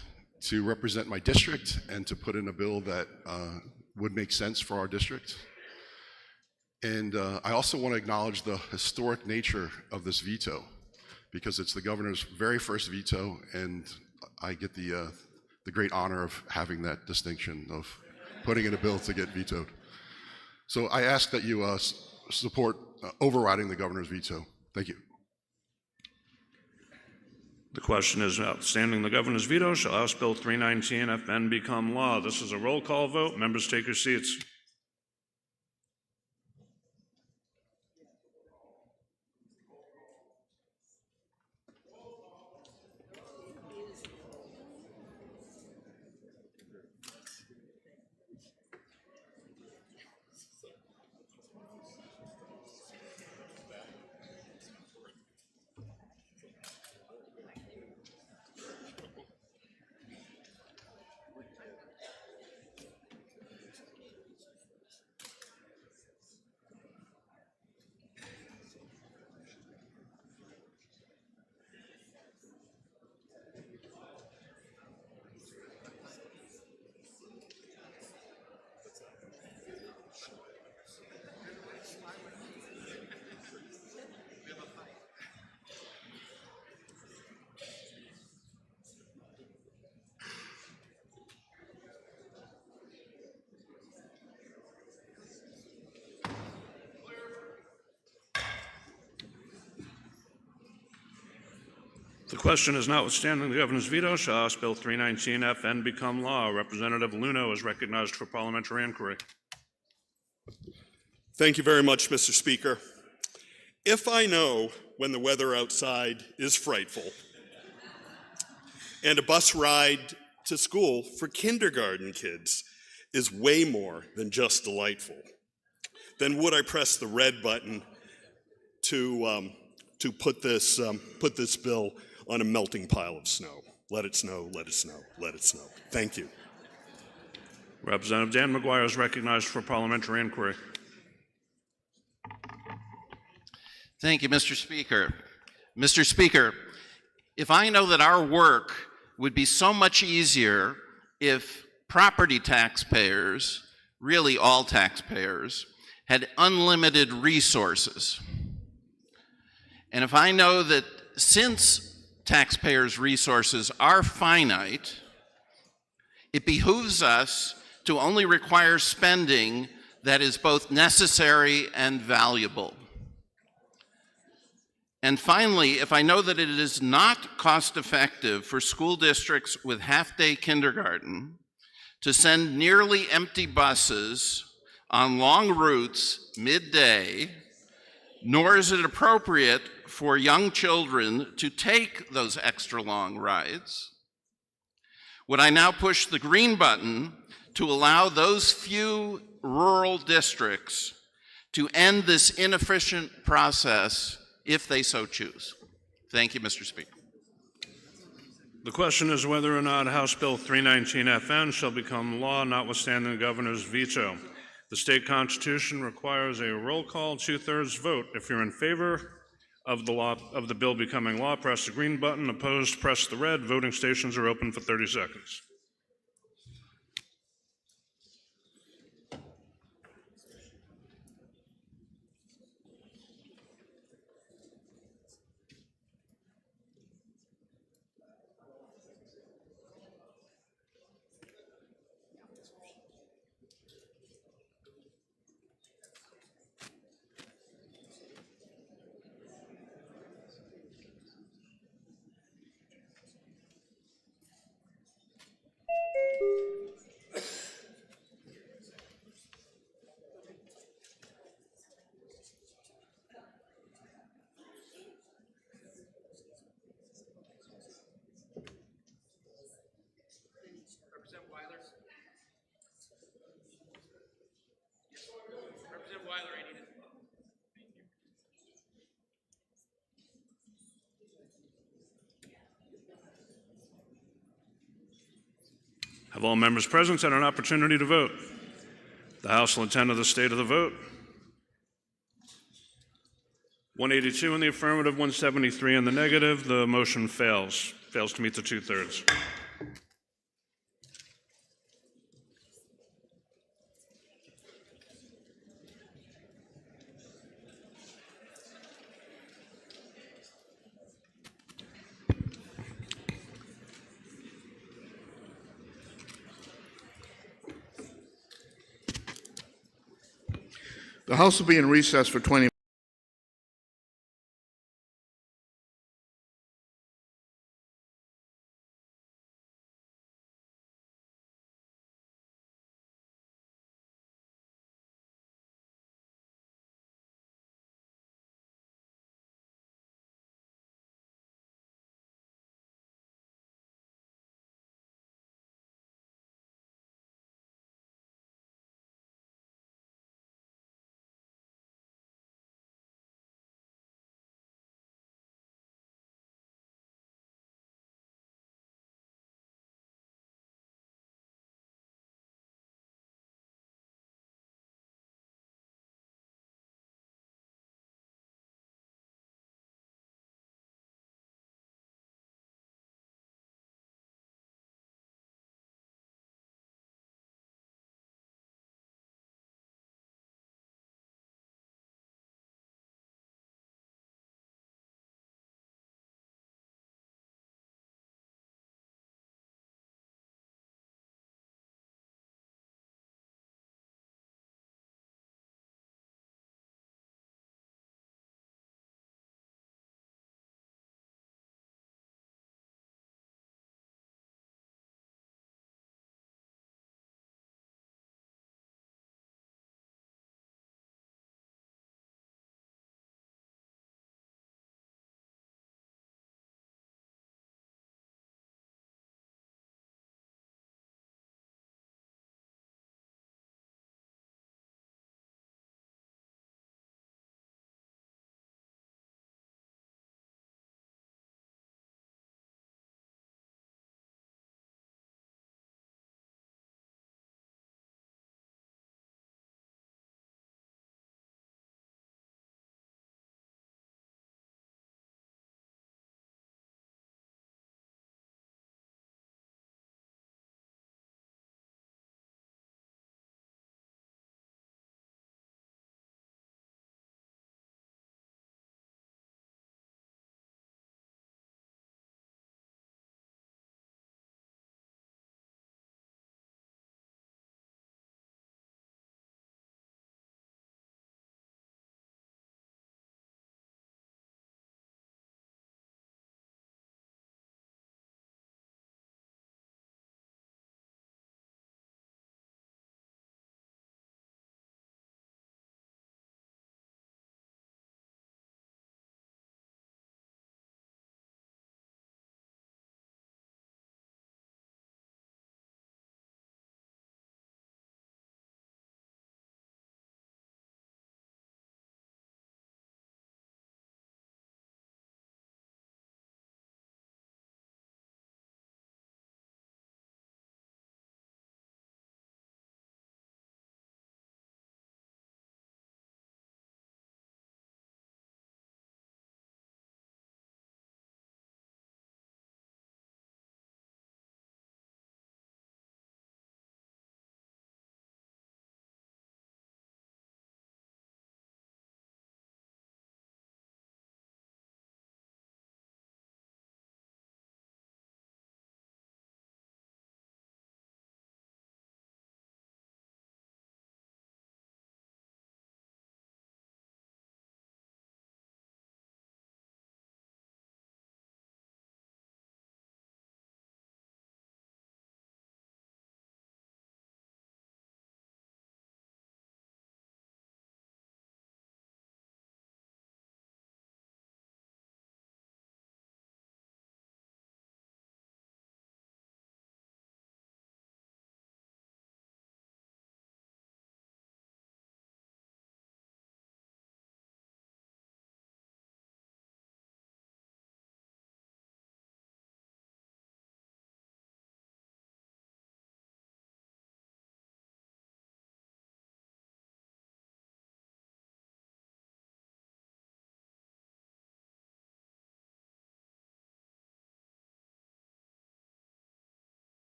to represent my district and to put in a bill that would make sense for our district. And I also want to acknowledge the historic nature of this veto, because it's the governor's very first veto, and I get the great honor of having that distinction of putting in a bill to get vetoed. So I ask that you support overriding the governor's veto. Thank you. The question is, notwithstanding the governor's veto, shall House Bill 319 FN become law? This is a roll call vote. Members, take your seats. The question is, notwithstanding the governor's veto, shall House Bill 319 FN become law? Representative Luno is recognized for parliamentary inquiry. Thank you very much, Mr. Speaker. If I know when the weather outside is frightful and a bus ride to school for kindergarten kids is way more than just delightful, then would I press the red button to put this bill on a melting pile of snow? Let it snow, let it snow, let it snow. Thank you. Representative Dan McGuire is recognized for parliamentary inquiry. Thank you, Mr. Speaker. Mr. Speaker, if I know that our work would be so much easier if property taxpayers, really all taxpayers, had unlimited resources, and if I know that since taxpayers' resources are finite, it behooves us to only require spending that is both necessary and valuable. And finally, if I know that it is not cost-effective for school districts with half-day kindergarten to send nearly empty buses on long routes midday, nor is it appropriate for young children to take those extra long rides, would I now push the green button to allow those few rural districts to end this inefficient process if they so choose. Thank you, Mr. Speaker. The question is whether or not House Bill 319 FN shall become law, notwithstanding the governor's veto. The state constitution requires a roll call, 2/3 vote. If you're in favor of the bill becoming law, press the green button. Opposed, press the red. Voting stations are open for 30 seconds. Representative Weiler? Representative Weiler, I need it. Have all members present had an opportunity to vote? The House will attend to the state of the vote. 182 in the affirmative, 173 in the negative. The motion fails to meet the 2/3. The House will be in recess for 20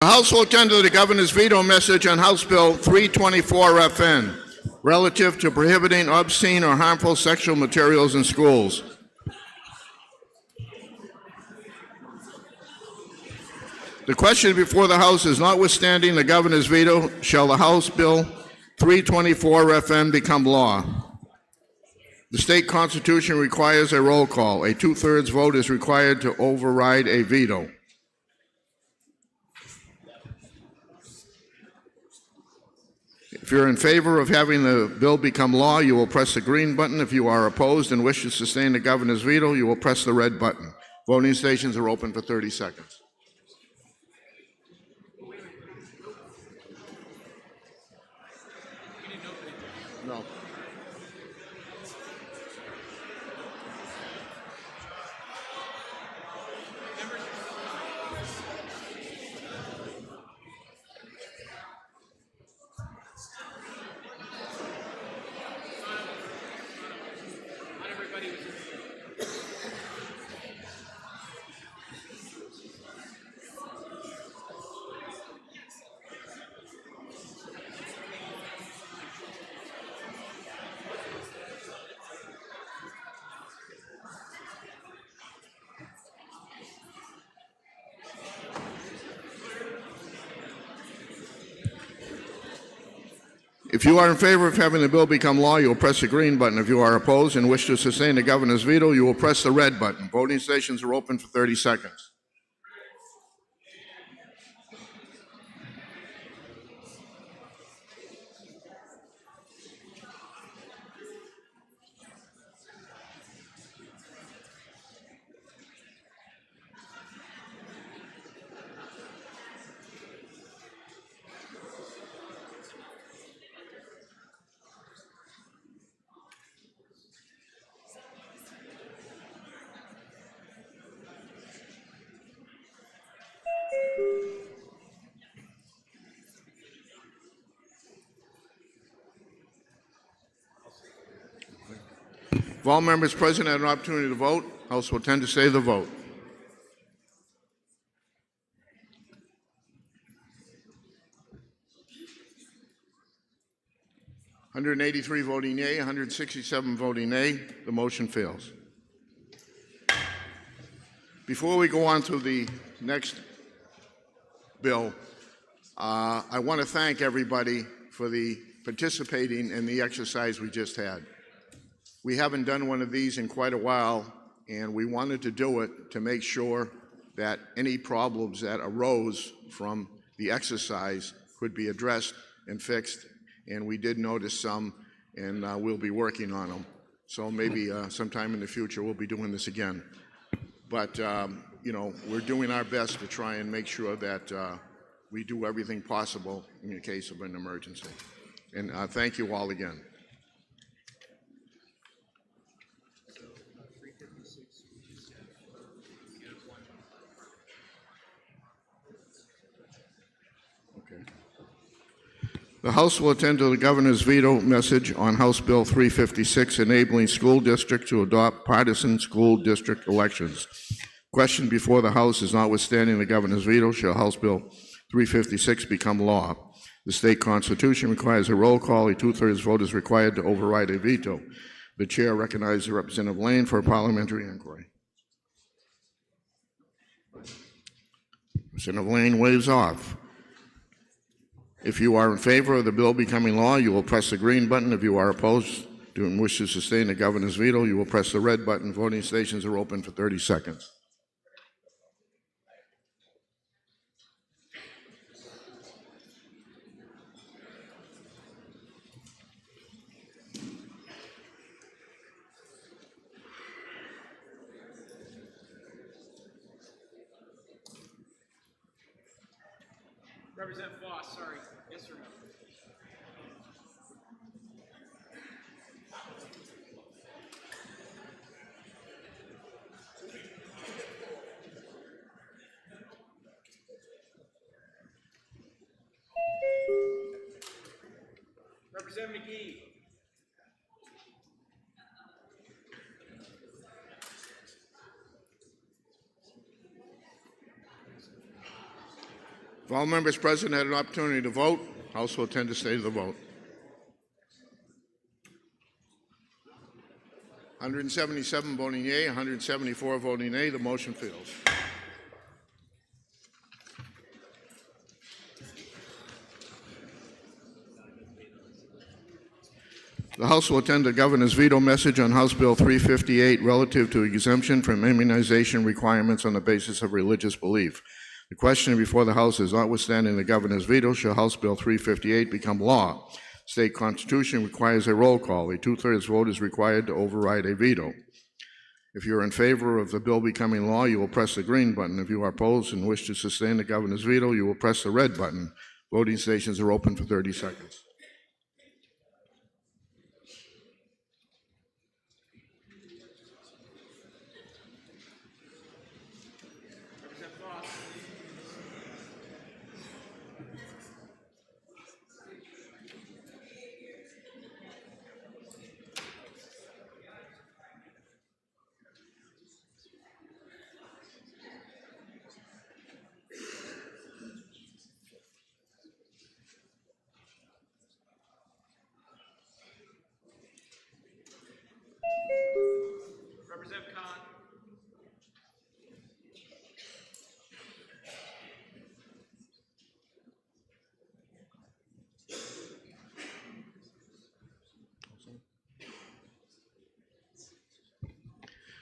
The House will attend to the governor's veto message on House Bill 324 FN relative to prohibiting obscene or harmful sexual materials in schools. The question before the House is, notwithstanding the governor's veto, shall the House Bill 324 FN become law? The state constitution requires a roll call. A two-thirds vote is required to override a veto. If you're in favor of having the bill become law, you will press the green button. If you are opposed and wish to sustain the governor's veto, you will press the red button. Voting stations are open for 30 seconds. No. Not everybody was If you are in favor of having the bill become law, you will press the green button. If you are opposed and wish to sustain the governor's veto, you will press the red button. Voting stations are open for 30 seconds. If all members present had an opportunity to vote, House will tend to say the vote. (183) voting yea, 167 voting nay. The motion fails. Before we go on to the next bill, I want to thank everybody for the participating in the exercise we just had. We haven't done one of these in quite a while, and we wanted to do it to make sure that any problems that arose from the exercise could be addressed and fixed, and we did notice some, and we'll be working on them. So maybe sometime in the future we'll be doing this again. But, you know, we're doing our best to try and make sure that we do everything possible in the case of an emergency. And thank you all again. The House will attend to the governor's veto message on House Bill 356, enabling school districts to adopt partisan school district elections. Question before the House is, notwithstanding the governor's veto, shall House Bill 356 become law? The state constitution requires a roll call. A two-thirds vote is required to override a veto. The chair recognizes Representative Lane for a parliamentary inquiry. Representative Lane waves off. If you are in favor of the bill becoming law, you will press the green button. If you are opposed and wish to sustain the governor's veto, you will press the red button. Voting stations are open for 30 seconds. Representative Voss, sorry. Yes or no? Representative McGee. If all members present had an opportunity to vote, House will attend to stay to the vote. 177 voting yea, 174 voting nay, the motion fails. The House will attend the Governor's veto message on House Bill 358 relative to exemption from immunization requirements on the basis of religious belief. The question before the House is, notwithstanding the Governor's veto, shall House Bill 358 become law? State Constitution requires a roll call. A two-thirds vote is required to override a veto. If you're in favor of the bill becoming law, you will press the green button. If you are opposed and wish to sustain the Governor's veto, you will press the red button. Voting stations are open for 30 seconds. Representative Khan.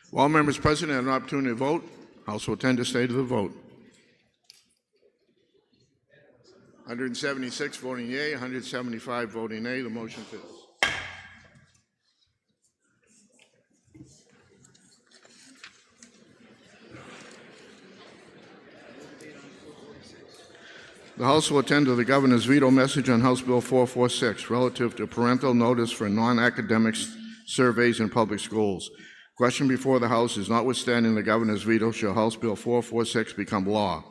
While members present have an opportunity to vote, House will attend to stay to the vote. 176 voting yea, 175 voting nay, the motion fails. The House will attend to the Governor's veto message on House Bill 446 relative to parental notice for non-academic surveys in public schools. Question before the House is, notwithstanding the Governor's veto, shall House Bill 446 become law?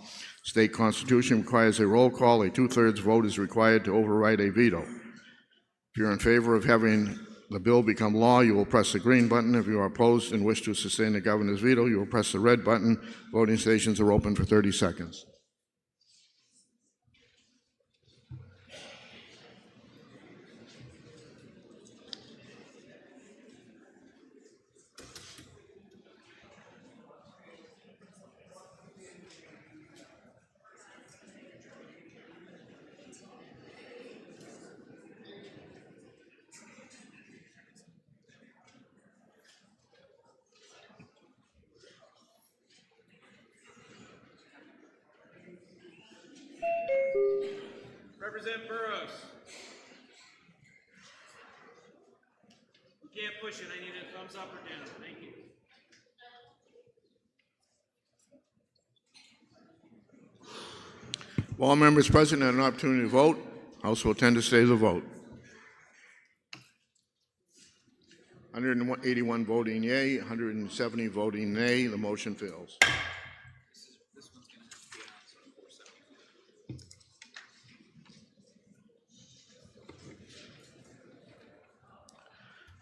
State Constitution requires a roll call. A two-thirds vote is required to override a veto. If you're in favor of having the bill become law, you will press the green button. If you are opposed and wish to sustain the Governor's veto, you will press the red button. Voting stations are open for 30 seconds. Representative Burrows. You can't push it. I need a thumbs up or down. Thank you. While members present have an opportunity to vote, House will attend to stay to the vote. 181 voting yea, 170 voting nay, the motion fails.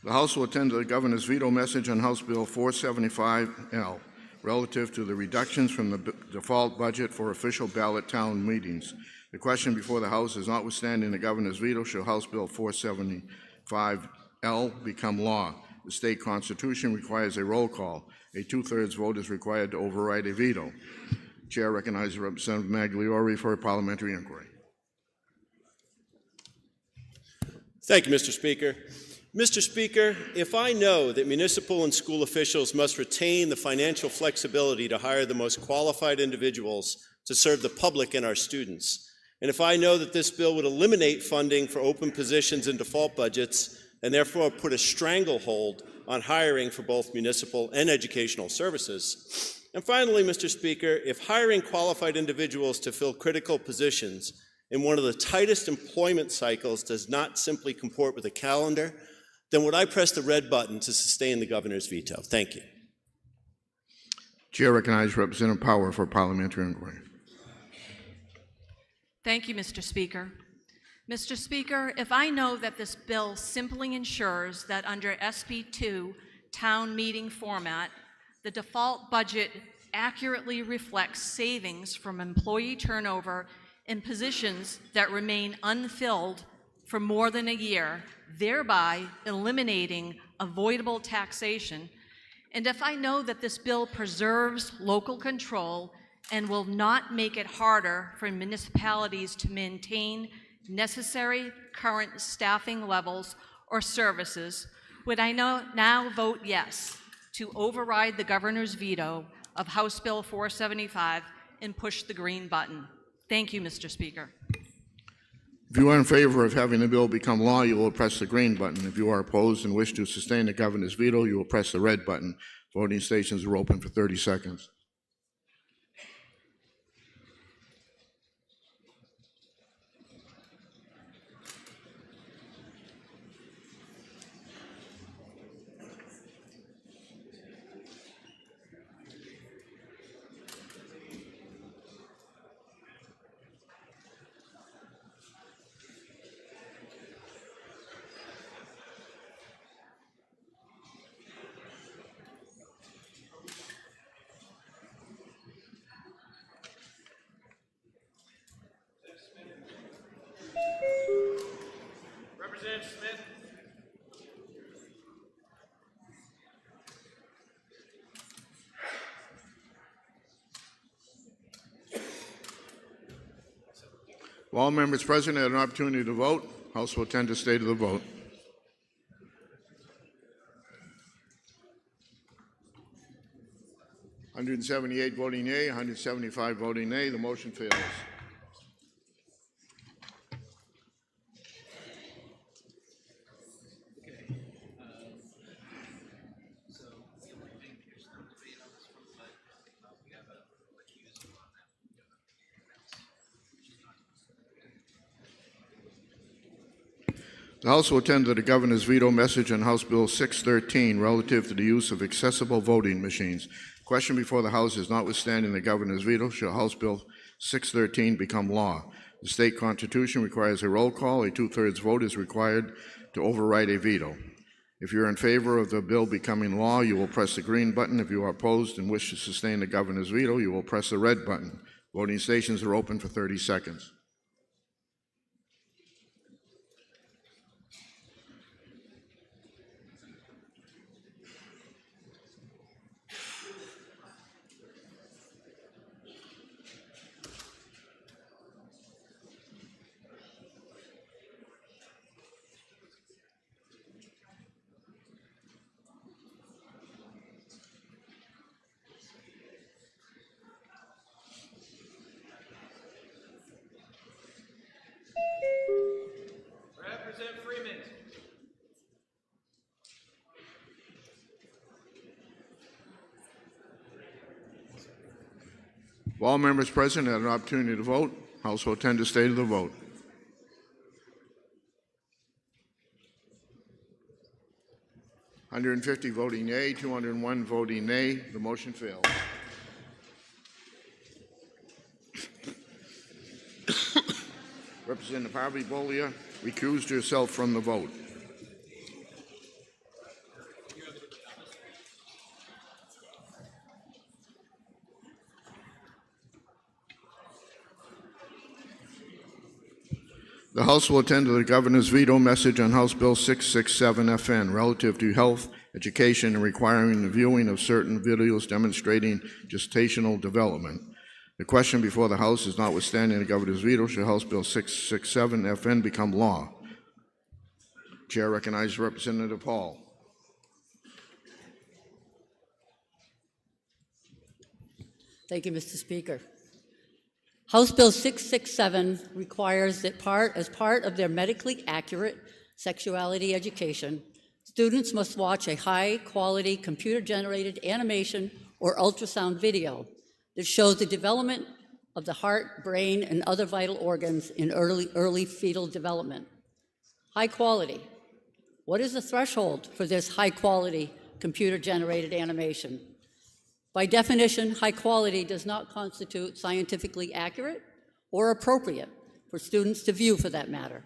The House will attend to the Governor's veto message on House Bill 475L relative to the reductions from the default budget for official ballot town meetings. The question before the House is, notwithstanding the Governor's veto, shall House Bill 475L become law? The state constitution requires a roll call. A two-thirds vote is required to override a veto. Chair recognizes Representative Magliori for a parliamentary inquiry. Thank you, Mr. Speaker. Mr. Speaker, if I know that municipal and school officials must retain the financial flexibility to hire the most qualified individuals to serve the public and our students, and if I know that this bill would eliminate funding for open positions and default budgets, and therefore put a stranglehold on hiring for both municipal and educational services, and finally, Mr. Speaker, if hiring qualified individuals to fill critical positions in one of the tightest employment cycles does not simply comport with the calendar, then would I press the red button to sustain the Governor's veto? Thank you. Chair recognizes Representative Power for parliamentary inquiry. Thank you, Mr. Speaker. Mr. Speaker, if I know that this bill simply ensures that under SB 2 town meeting format, the default budget accurately reflects savings from employee turnover in positions that remain unfilled for more than a year, thereby eliminating avoidable taxation, and if I know that this bill preserves local control and will not make it harder for municipalities to maintain necessary current staffing levels or services, would I now vote yes to override the governor's veto of House Bill 475 and push the green button? Thank you, Mr. Speaker. If you are in favor of having the bill become law, you will press the green button. If you are opposed and wish to sustain the governor's veto, you will press the red button. Voting stations are open for 30 seconds. Representative Smith. Will all members present had an opportunity to vote? House will attend to state of the vote. (178) voting yea, 175 voting nay. The motion fails. The House will attend to the governor's veto message on House Bill 613 relative to the use of accessible voting machines. Question before the House is notwithstanding the governor's veto, shall House Bill 613 become law? The state constitution requires a roll call. A two-thirds vote is required to override a veto. If you're in favor of the bill becoming law, you will press the green button. If you are opposed and wish to sustain the governor's veto, you will press the red button. Voting stations are open for 30 seconds. Representative Freeman. Will all members present had an opportunity to vote? House will attend to state of the vote. (150) voting yea, 201 voting nay. The motion fails. Representative Harvey Bolia recused herself from the vote. The House will attend to the governor's veto message on House Bill 667 FN relative to health, education, and requiring the viewing of certain videos demonstrating gestational development. The question before the House is notwithstanding the governor's veto, shall House Bill 667 FN become law? Chair recognizes Representative Hall. Thank you, Mr. Speaker. House Bill 667 requires that as part of their medically accurate sexuality education, students must watch a high-quality computer-generated animation or ultrasound video that shows the development of the heart, brain, and other vital organs in early fetal development. High quality. What is the threshold for this high-quality computer-generated animation? By definition, high quality does not constitute scientifically accurate or appropriate for students to view, for that matter.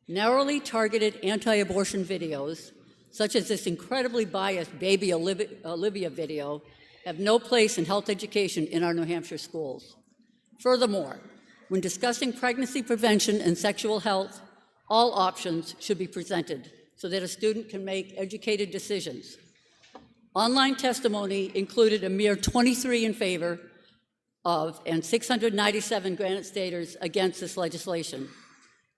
Narrowly targeted anti-abortion videos, such as this incredibly biased Baby Olivia video, have no place in health education in our New Hampshire schools. Furthermore, When discussing pregnancy prevention and sexual health, all options should be presented so that a student can make educated decisions. Online testimony included a mere 23 in favor of and 697 Granite Staters against this legislation.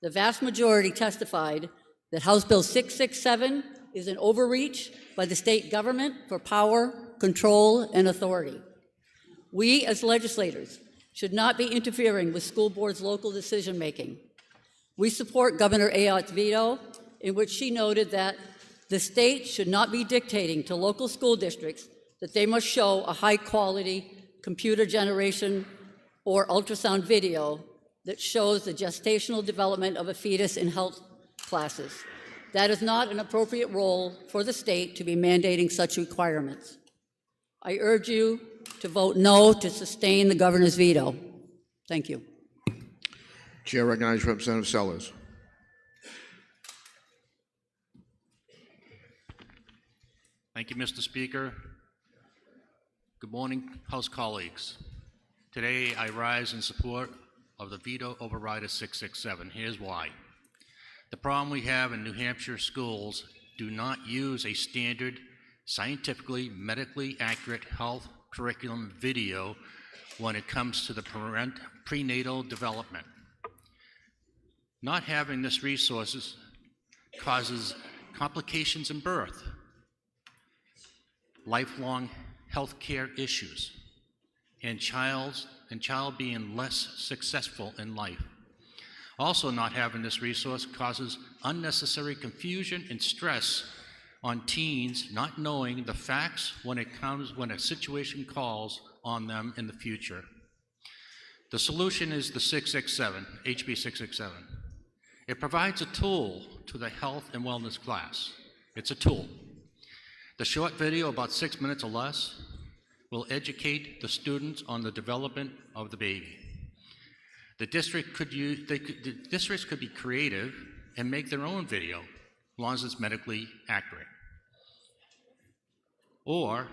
The vast majority testified that House Bill 667 is an overreach by the state government for power, control, and authority. We as legislators should not be interfering with school boards' local decision-making. We support Governor Ayotte's veto, in which she noted that the state should not be dictating to local school districts that they must show a high-quality computer generation or ultrasound video that shows the gestational development of a fetus in health classes. That is not an appropriate role for the state to be mandating such requirements. I urge you to vote no to sustain the governor's veto. Thank you. Chair recognizes Representative Sellers. Thank you, Mr. Speaker. Good morning, House colleagues. Today, I rise in support of the veto overrider 667. Here's why. The problem we have in New Hampshire schools do not use a standard, scientifically, medically accurate health curriculum video when it comes to the prenatal development. Not having this resources causes complications in birth, lifelong health care issues, and child being less successful in life. Also, not having this resource causes unnecessary confusion and stress on teens not knowing the facts when a situation calls on them in the future. The solution is the 667, HB 667. It provides a tool to the health and wellness class. It's a tool. The short video, about 6 minutes or less, will educate the students on the development of the baby. The district the districts could be creative and make their own video, as long as it's medically accurate. Or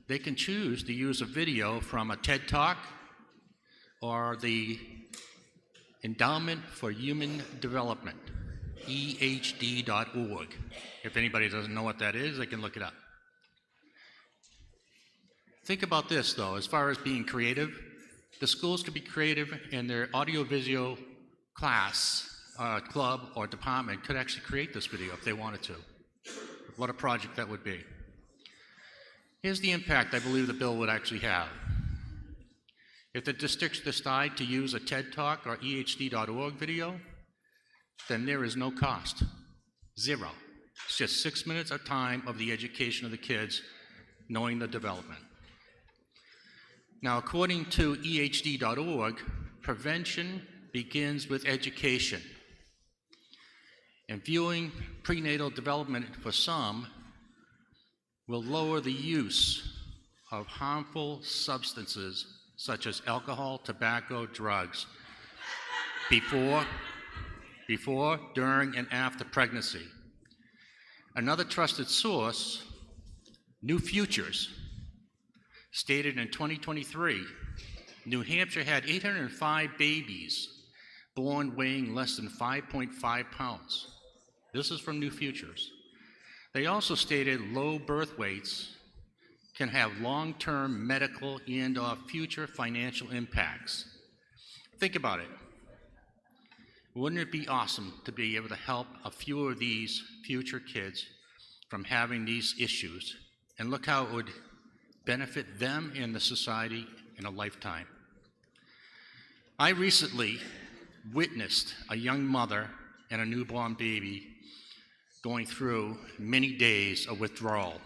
they can choose to use a video from a TED Talk or the Endowment for Human Development, ehd.org. If anybody doesn't know what that is, they can look it up. Think about this, though, as far as being creative. The schools could be creative, and their audio-visual class, club, or department could actually create this video if they wanted to. What a project that would be. Here's the impact I believe the bill would actually have. If the districts decide to use a TED Talk or ehd.org video, then there is no cost. Zero. It's just 6 minutes of time of the education of the kids knowing the development. Now, according to ehd.org, prevention begins with education. And viewing prenatal development for some will lower the use of harmful substances such as alcohol, tobacco, drugs before, during, and after pregnancy. Another trusted source, New Futures, stated in 2023, New Hampshire had 805 babies born weighing less than 5.5 pounds. This is from New Futures. They also stated low birth weights can have long-term medical and/or future financial impacts. Think about it. Wouldn't it be awesome to be able to help a few of these future kids from having these issues? And look how it would benefit them and the society in a lifetime. I recently witnessed a young mother and a newborn baby going through many days of withdrawal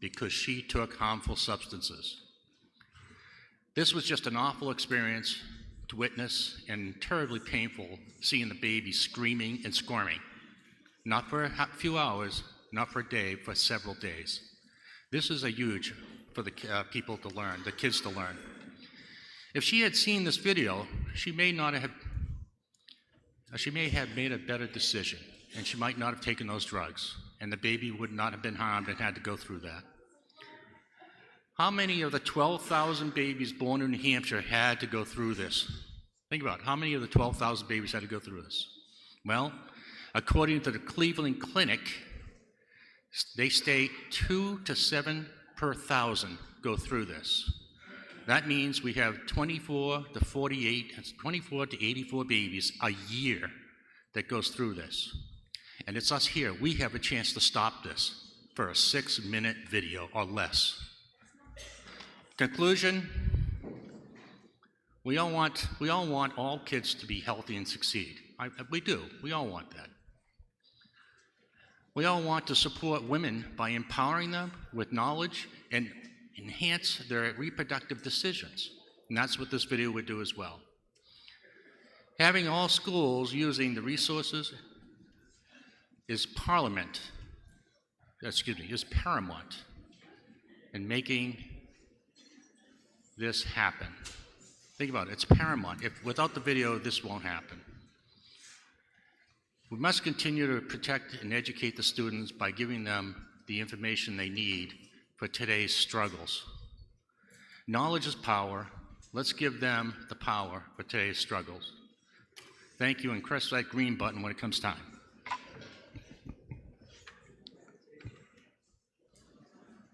because she took harmful substances. This was just an awful experience to witness and terribly painful seeing the baby screaming and squirming. Not for a few hours, not for a day, for several days. This is a huge for the people to learn, the kids to learn. If she had seen this video, she may have made a better decision, and she might not have taken those drugs, and the baby would not have been harmed and had to go through that. How many of the 12,000 babies born in New Hampshire had to go through this? Think about it. How many of the 12,000 babies had to go through this? Well, according to the Cleveland Clinic, they state 2 to 7 per thousand go through this. That means we have 24 to 84 babies a year that goes through this. And it's us here. We have a chance to stop this for a 6-minute video or less. Conclusion, we all want all kids to be healthy and succeed. We do. We all want that. We all want to support women by empowering them with knowledge and enhance their reproductive decisions. And that's what this video would do as well. Having all schools using the resources is paramount in making this happen. Think about it, it's paramount. Without the video, this won't happen. We must continue to protect and educate the students by giving them the information they need for today's struggles. Knowledge is power. Let's give them the power for today's struggles. Thank you, and press that green button when it comes time.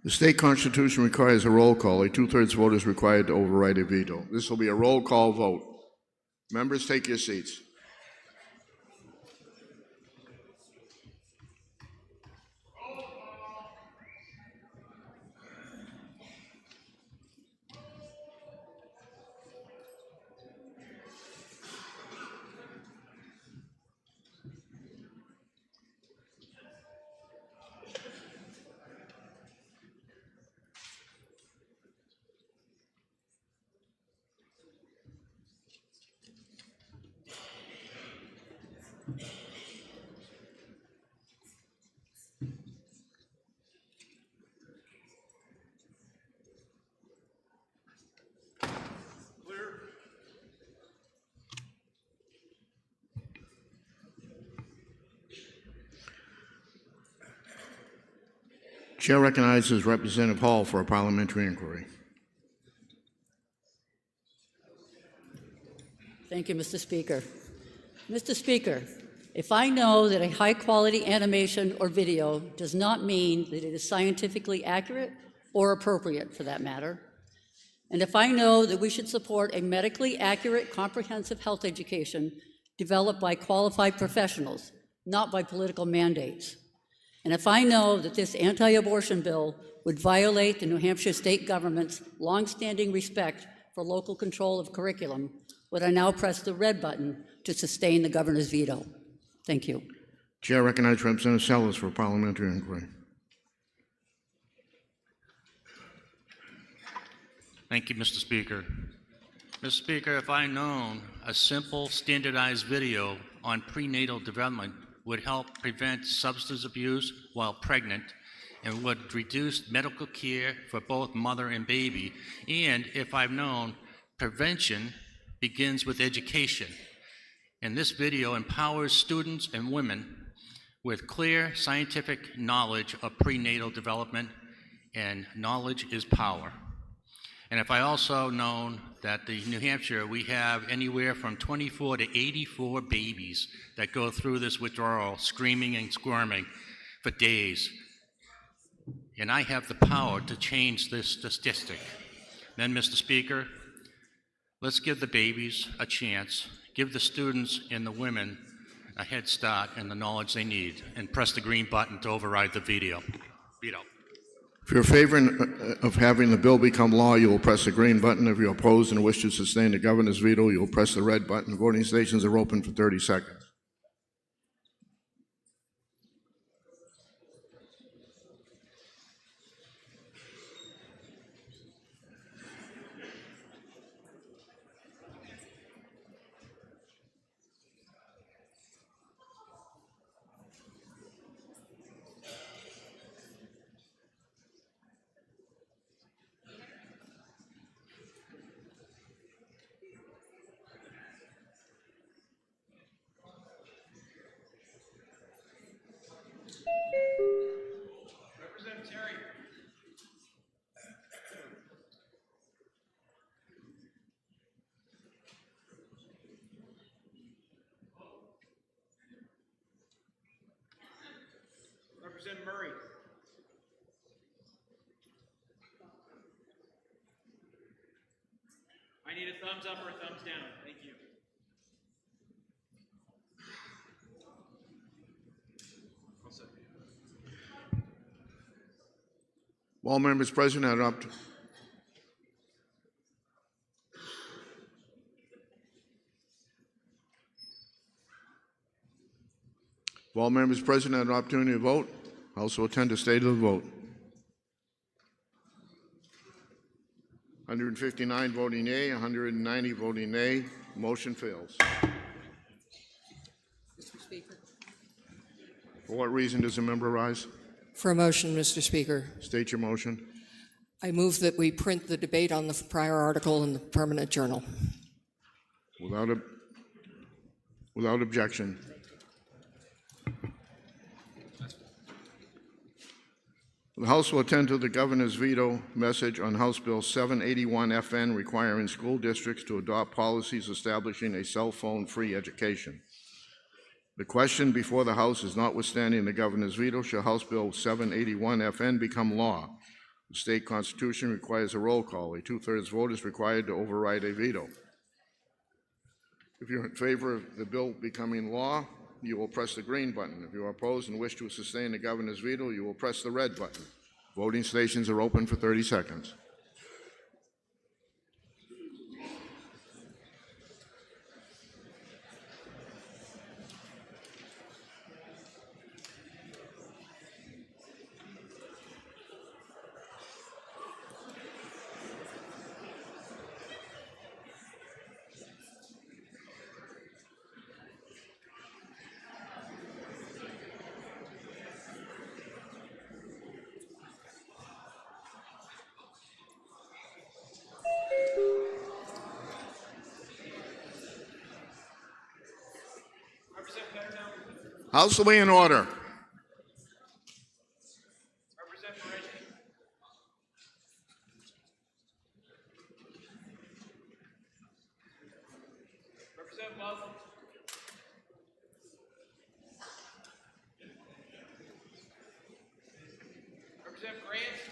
The state constitution requires a roll call. A 2/3 vote is required to override a veto. This will be a roll call vote. Members, take your seats. Chair recognizes Representative Hall for a parliamentary inquiry. Thank you, Mr. Speaker. Mr. Speaker, if I know that a high-quality animation or video does not mean that it is scientifically accurate or appropriate, for that matter, and if I know that we should support a medically accurate, comprehensive health education developed by qualified professionals, not by political mandates, and if I know that this anti-abortion bill would violate the New Hampshire state government's longstanding respect for local control of curriculum, would I now press the red button to sustain the governor's veto? Thank you. Chair recognizes Representative Sellers for a parliamentary inquiry. Thank you, Mr. Speaker. Mr. Speaker, if I known a simple standardized video on prenatal development would help prevent substance abuse while pregnant and would reduce medical care for both mother and baby, and if I've known prevention begins with education, and this video empowers students and women with clear scientific knowledge of prenatal development, and knowledge is power. And if I also known that the New Hampshire, we have anywhere from 24 to 84 babies that go through this withdrawal, screaming and squirming for days, and I have the power to change this statistic, then, Mr. Speaker, let's give the babies a chance, give the students and the women a head start and the knowledge they need, and press the green button to override the veto. If you're favoring of having the bill become law, you will press the green button. If you're opposed and wish to sustain the governor's veto, you will press the red button. Voting stations are open for 30 seconds. need a thumbs up or a thumbs down. Thank you. All members present are up. All members present had an opportunity to vote. Also attend the state of the vote. 159 voting yea, 190 voting nay. Motion fails. Mr. Speaker. For what reason does the member rise? For a motion, Mr. Speaker. State your motion. I move that we print the debate on the prior article in the permanent journal. Without objection. The House will attend to the governor's veto message on House Bill 781 FN requiring school districts to adopt policies establishing a cell phone-free education. The question before the House is notwithstanding the governor's veto, shall House Bill 781 FN become law? The state constitution requires a roll call. A two-thirds vote is required to override a veto. If you're in favor of the bill becoming law, you will press the green button. If you are opposed and wish to sustain the governor's veto, you will press the red button. Voting stations are open for 30 seconds. House will be in order. Representative Perez. Representative Love. Representative Grant.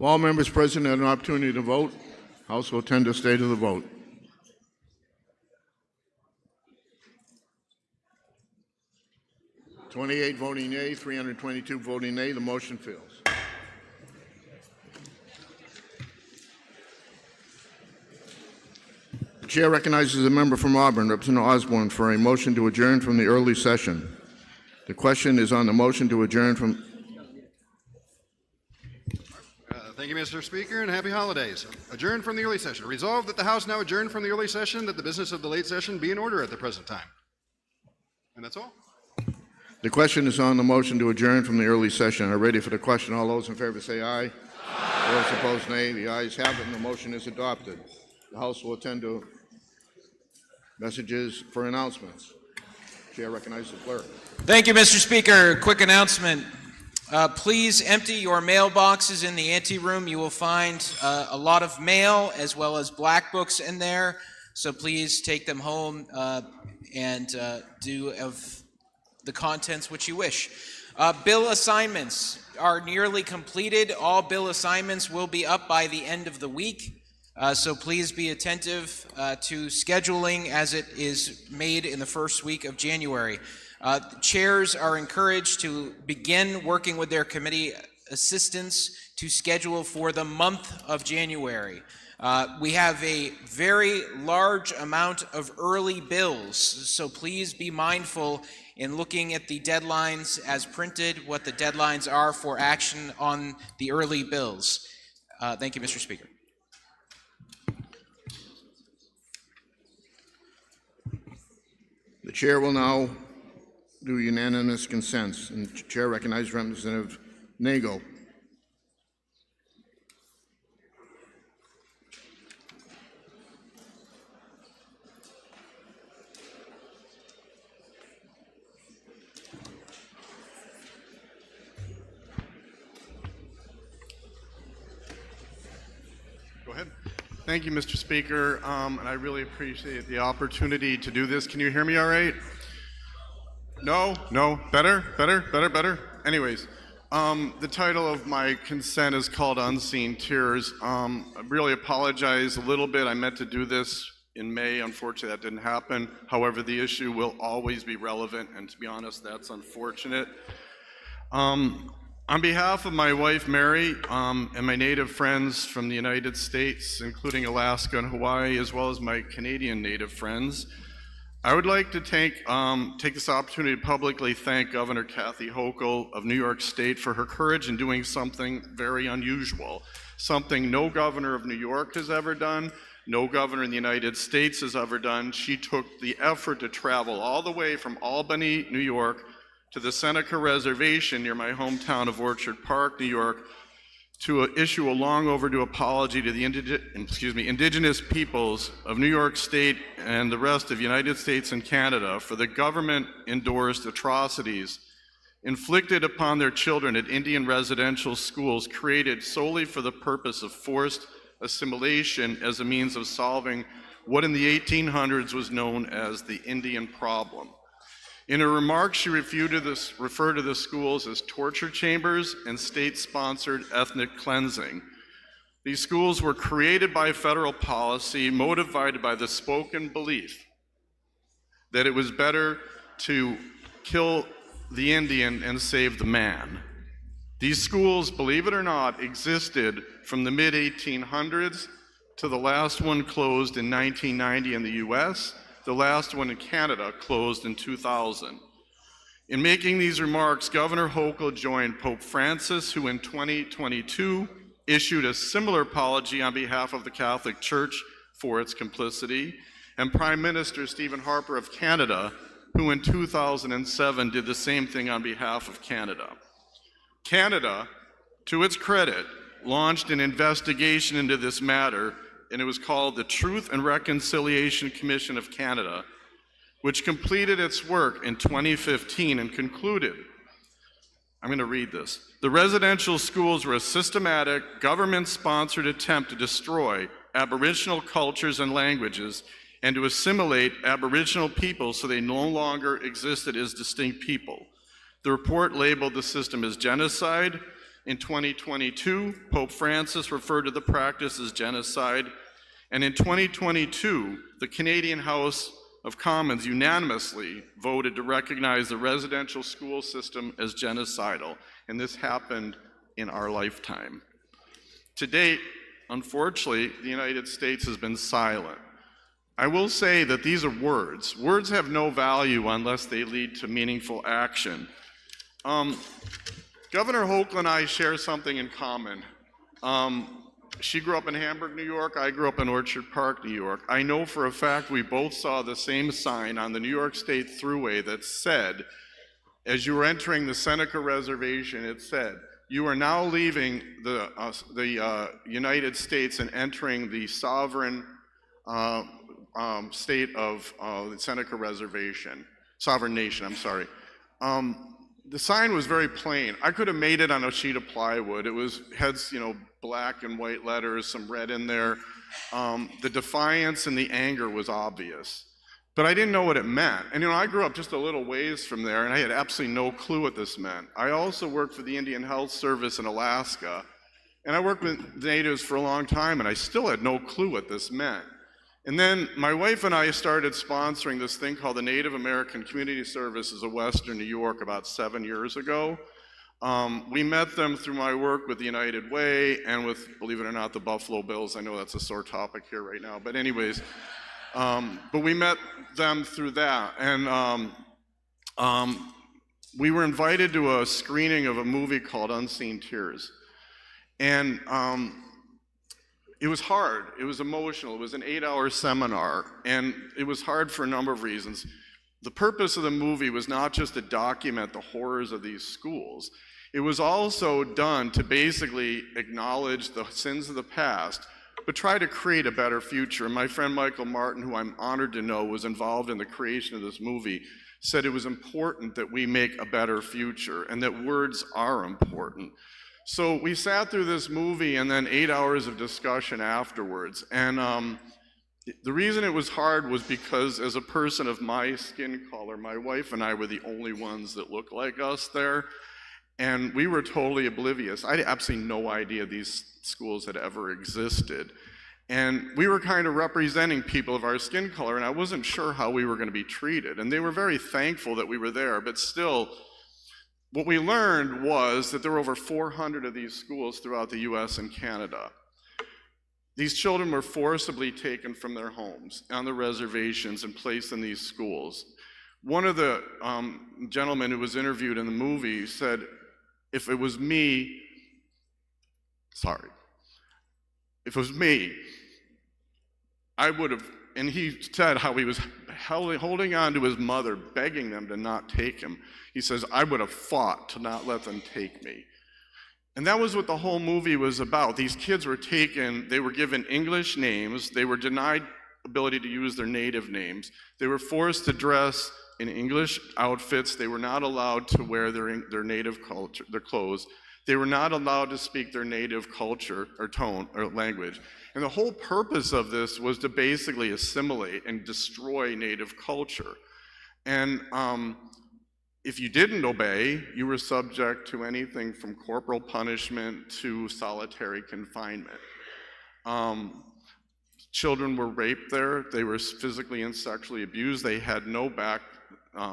All members present had an opportunity to vote. House will attend to state of the vote. (28) voting yea, 322 voting nay. The motion fails. The chair recognizes a member from Auburn, Representative Osborne, for a motion to adjourn from the early session. The question is on the motion to adjourn from. Thank you, Mr. Speaker, and happy holidays. Adjourned from the early session. Resolved that the House now adjourn from the early session, that the business of the late session be in order at the present time. And that's all. The question is on the motion to adjourn from the early session. Are ready for the question? All those in favor say aye. Aye. Those opposed, nay. The ayes have it, and the motion is adopted. The House will attend to messages for announcements. Chair recognizes the clerk. Thank you, Mr. Speaker. Quick announcement. Please empty your mailboxes in the anteroom. You will find a lot of mail as well as black books in there. So please take them home and do of the contents which you wish. Bill assignments are nearly completed. All bill assignments will be up by the end of the week. So please be attentive to scheduling as it is made in the first week of January. Chairs are encouraged to begin working with their committee assistants to schedule for the month of January. We have a very large amount of early bills, so please be mindful in looking at the deadlines as printed, what the deadlines are for action on the early bills. Thank you, Mr. Speaker. The chair will now do unanimous consents, and the chair recognizes Representative Nagle. Go ahead. Thank you, Mr. Speaker, and I really appreciate the opportunity to do this. Can you hear me all right? No? No? Better? Better? Better? Better? Anyways, the title of my consent is called Unseen Tears. I really apologize a little bit. I meant to do this in May. Unfortunately, that didn't happen. However, the issue will always be relevant, and to be honest, that's unfortunate. On behalf of my wife, Mary, and my native friends from the United States, including Alaska and Hawaii, as well as my Canadian native friends, I would like to take this opportunity to publicly thank Governor Kathy Hochul of New York State for her courage in doing something very unusual, something no governor of New York has ever done, no governor in the United States has ever done. She took the effort to travel all the way from Albany, New York, to the Seneca Reservation near my hometown of Orchard Park, New York, to issue a long overdue apology to the indigenous peoples of New York State and the rest of the United States and Canada for the government-endorsed atrocities inflicted upon their children at Indian residential schools created solely for the purpose of forced assimilation as a means of solving what in the 1800s was known as the Indian problem. In her remarks, she referred to the schools as torture chambers and state-sponsored ethnic cleansing. These schools were created by federal policy, motivated by the spoken belief that it was better to kill the Indian and save the man. These schools, believe it or not, existed from the mid-1800s to the last one closed in 1990 in the US. The last one in Canada closed in 2000. In making these remarks, Governor Hochul joined Pope Francis, who in 2022 issued a similar apology on behalf of the Catholic Church for its complicity, and Prime Minister Stephen Harper of Canada, who in 2007 did the same thing on behalf of Canada. Canada, to its credit, launched an investigation into this matter, and it was called the Truth and Reconciliation Commission of Canada, which completed its work in 2015 and concluded, I'm going to read this, the residential schools were a systematic, government-sponsored attempt to destroy Aboriginal cultures and languages and to assimilate Aboriginal people so they no longer existed as distinct people. The report labeled the system as genocide. In 2022, Pope Francis referred to the practice as genocide, and in 2022, the Canadian House of Commons unanimously voted to recognize the residential school system as genocidal, and this happened in our lifetime. To date, unfortunately, the United States has been silent. I will say that these are words. Words have no value unless they lead to meaningful action. Governor Hochul and I share something in common. She grew up in Hamburg, New York. I grew up in Orchard Park, New York. I know for a fact we both saw the same sign on the New York State Thruway that said, as you were entering the Seneca Reservation, it said, you are now leaving the United States and entering the sovereign state of the Seneca Reservation, sovereign nation, I'm sorry. The sign was very plain. I could have made it on a sheet of plywood. It had, black and white letters, some red in there. The defiance and the anger was obvious. But I didn't know what it meant. And I grew up just a little ways from there, and I had absolutely no clue what this meant. I also worked for the Indian Health Service in Alaska, and I worked with natives for a long time, and I still had no clue what this meant. And then my wife and I started sponsoring this thing called the Native American Community Services of Western New York about 7 years ago. We met them through my work with the United Way and with, believe it or not, the Buffalo Bills. I know that's a sore topic here right now, but anyways, but we met them through that. And we were invited to a screening of a movie called Unseen Tears. And it was hard, it was emotional, it was an 8-hour seminar, and it was hard for a number of reasons. The purpose of the movie was not just to document the horrors of these schools, it was also done to basically acknowledge the sins of the past, but try to create a better future. And my friend Michael Martin, who I'm honored to know was involved in the creation of this movie, said it was important that we make a better future and that words are important. So we sat through this movie and then 8 hours of discussion afterwards. And the reason it was hard was because as a person of my skin color, my wife and I were the only ones that looked like us there. And we were totally oblivious. I had absolutely no idea these schools had ever existed. And we were kind of representing people of our skin color, and I wasn't sure how we were going to be treated. And they were very thankful that we were there, but still, what we learned was that there were over 400 of these schools throughout the US and Canada. These children were forcibly taken from their homes on the reservations and placed in these schools. One of the gentlemen who was interviewed in the movie said, if it was me, I would have, and he said how he was holding on to his mother, begging them to not take him. He says, I would have fought to not let them take me. And that was what the whole movie was about. These kids were taken, they were given English names, they were denied ability to use their native names, they were forced to dress in English outfits, they were not allowed to wear their native culture, their clothes, they were not allowed to speak their native culture or tone or language. And the whole purpose of this was to basically assimilate and destroy native culture. And if you didn't obey, you were subject to anything from corporal punishment to solitary confinement. Children were raped there, they were physically and sexually abused, they had no back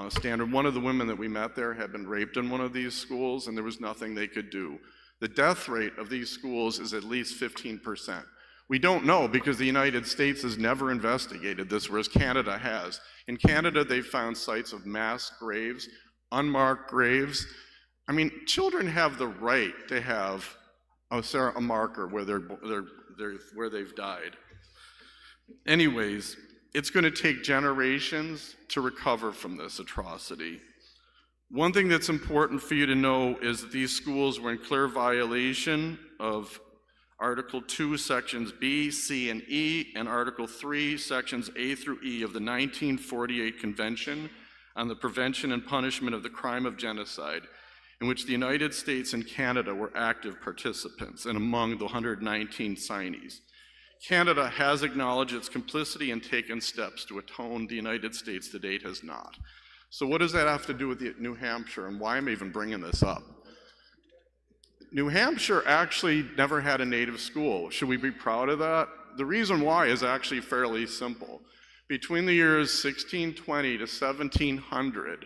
standard. One of the women that we met there had been raped in one of these schools, and there was nothing they could do. The death rate of these schools is at least 15%. We don't know because the United States has never investigated this, whereas Canada has. In Canada, they've found sites of mass graves, unmarked graves. I mean, children have the right to have a marker where where they've died. Anyways, it's going to take generations to recover from this atrocity. One thing that's important for you to know is that these schools were in clear violation of Article 2, Sections B, C, and E, and Article 3, Sections A through E of the 1948 Convention on the Prevention and Punishment of the Crime of Genocide, in which the United States and Canada were active participants and among the 119 signees. Canada has acknowledged its complicity and taken steps to atone. The United States to date has not. So what does that have to do with New Hampshire, and why am I even bringing this up? New Hampshire actually never had a native school. Should we be proud of that? The reason why is actually fairly simple. Between the years 1620 to 1700,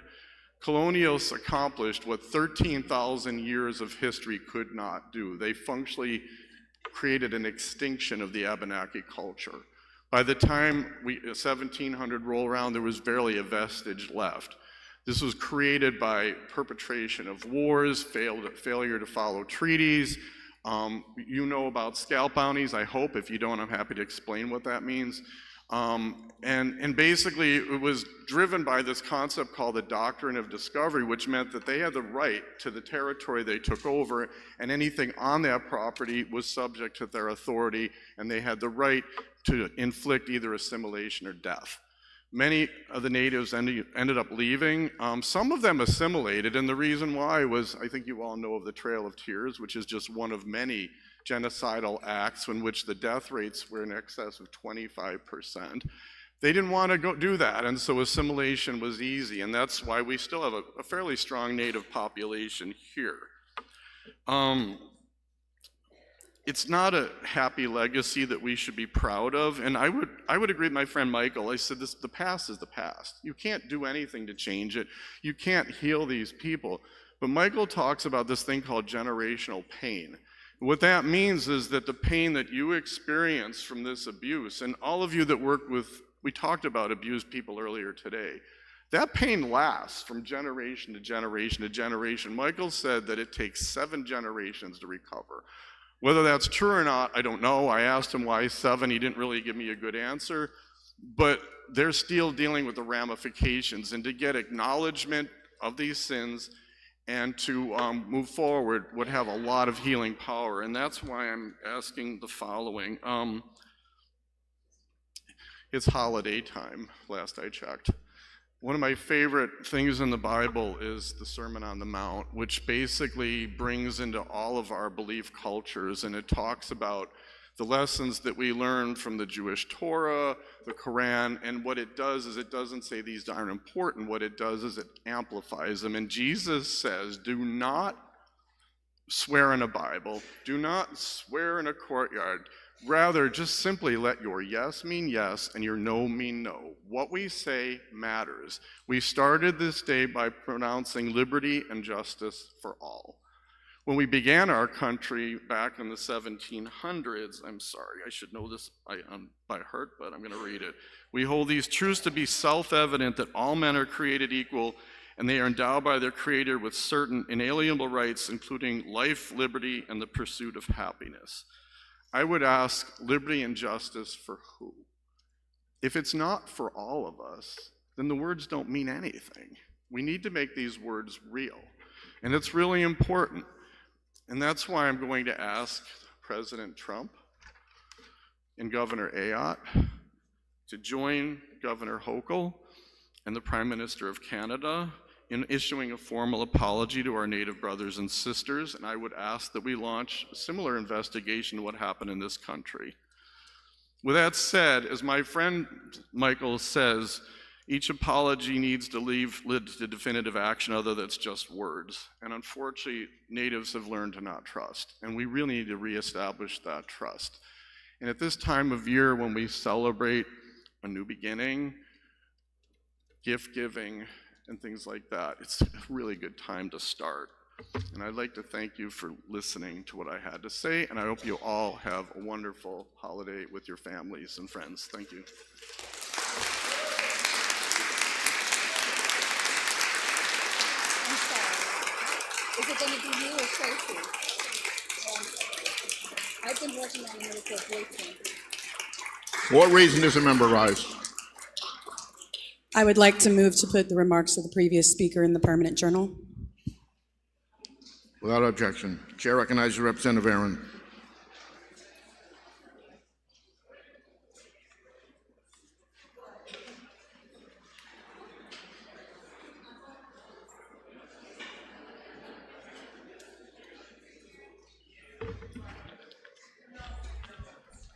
colonials accomplished what 13,000 years of history could not do. They functionally created an extinction of the Abenaki culture. By the time 1700 rolled around, there was barely a vestige left. This was created by perpetration of wars, failure to follow treaties. You know about scalp bounties, I hope. If you don't, I'm happy to explain what that means. And basically, it was driven by this concept called the doctrine of discovery, which meant that they had the right to the territory they took over, and anything on that property was subject to their authority, and they had the right to inflict either assimilation or death. Many of the natives ended up leaving. Some of them assimilated, and the reason why was, I think you all know of the Trail of Tears, which is just one of many genocidal acts in which the death rates were in excess of 25%. They didn't want to go do that, and so assimilation was easy, and that's why we still have a fairly strong native population here. It's not a happy legacy that we should be proud of, and I would agree with my friend Michael. I said the past is the past. You can't do anything to change it. You can't heal these people. But Michael talks about this thing called generational pain. What that means is that the pain that you experience from this abuse, and all of you that work with, we talked about abused people earlier today, that pain lasts from generation to generation to generation. Michael said that it takes 7 generations to recover. Whether that's true or not, I don't know. I asked him why 7. He didn't really give me a good answer. But they're still dealing with the ramifications. And to get acknowledgement of these sins and to move forward would have a lot of healing power. And that's why I'm asking the following. It's holiday time, last I checked. One of my favorite things in the Bible is the Sermon on the Mount, which basically brings into all of our belief cultures, and it talks about the lessons that we learn from the Jewish Torah, the Quran, and what it does is it doesn't say these aren't important. What it does is it amplifies them. And Jesus says, do not swear in a Bible, do not swear in a courtyard. Rather, just simply let your yes mean yes and your no mean no. What we say matters. We started this day by pronouncing liberty and justice for all. When we began our country back in the 1700s, I'm sorry, I should know this by heart, but I'm going to read it. We hold these truths to be self-evident that all men are created equal and they are endowed by their Creator with certain inalienable rights, including life, liberty, and the pursuit of happiness. I would ask, liberty and justice for who? If it's not for all of us, then the words don't mean anything. We need to make these words real, and it's really important. And that's why I'm going to ask President Trump and Governor Ayotte to join Governor Hochul and the Prime Minister of Canada in issuing a formal apology to our Native brothers and sisters, and I would ask that we launch a similar investigation to what happened in this country. With that said, as my friend Michael says, each apology needs to lead to definitive action other that's just words. And unfortunately, Natives have learned to not trust, and we really need to reestablish that trust. And at this time of year when we celebrate a new beginning, gift giving, and things like that, it's a really good time to start. And I'd like to thank you for listening to what I had to say, and I hope you all have a wonderful holiday with your families and friends. Thank you. I'm sorry. Is it going to be you or Tracy? I've been working on it for a boyfriend. For what reason does a member rise? I would like to move to put the remarks of the previous speaker in the permanent journal. Without objection. Chair recognizes Representative Aaron.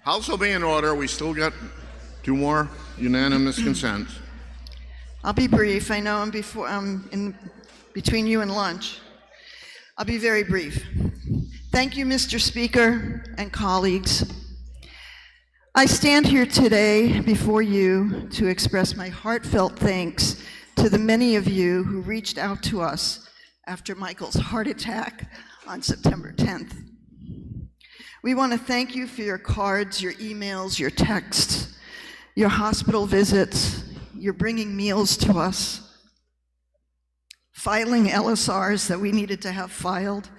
House will be in order. We still got two more unanimous consents. I'll be brief. I know I'm in between you and lunch. I'll be very brief. Thank you, Mr. Speaker and colleagues. I stand here today before you to express my heartfelt thanks to the many of you who reached out to us after Michael's heart attack on September 10th. We want to thank you for your cards, your emails, your texts, your hospital visits, your bringing meals to us, filing LSRs that we needed to have filed,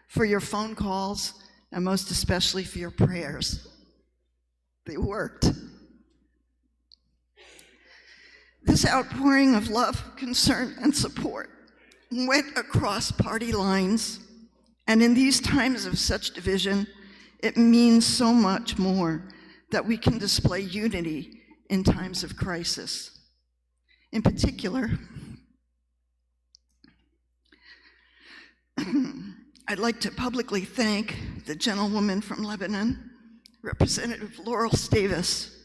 for your phone calls, and most especially for your prayers. They worked. This outpouring of love, concern, and support went across party lines, and in these times of such division, it means so much more that we can display unity in times of crisis. In particular, I'd like to publicly thank the gentlewoman from Lebanon, Representative Laurel Stavis,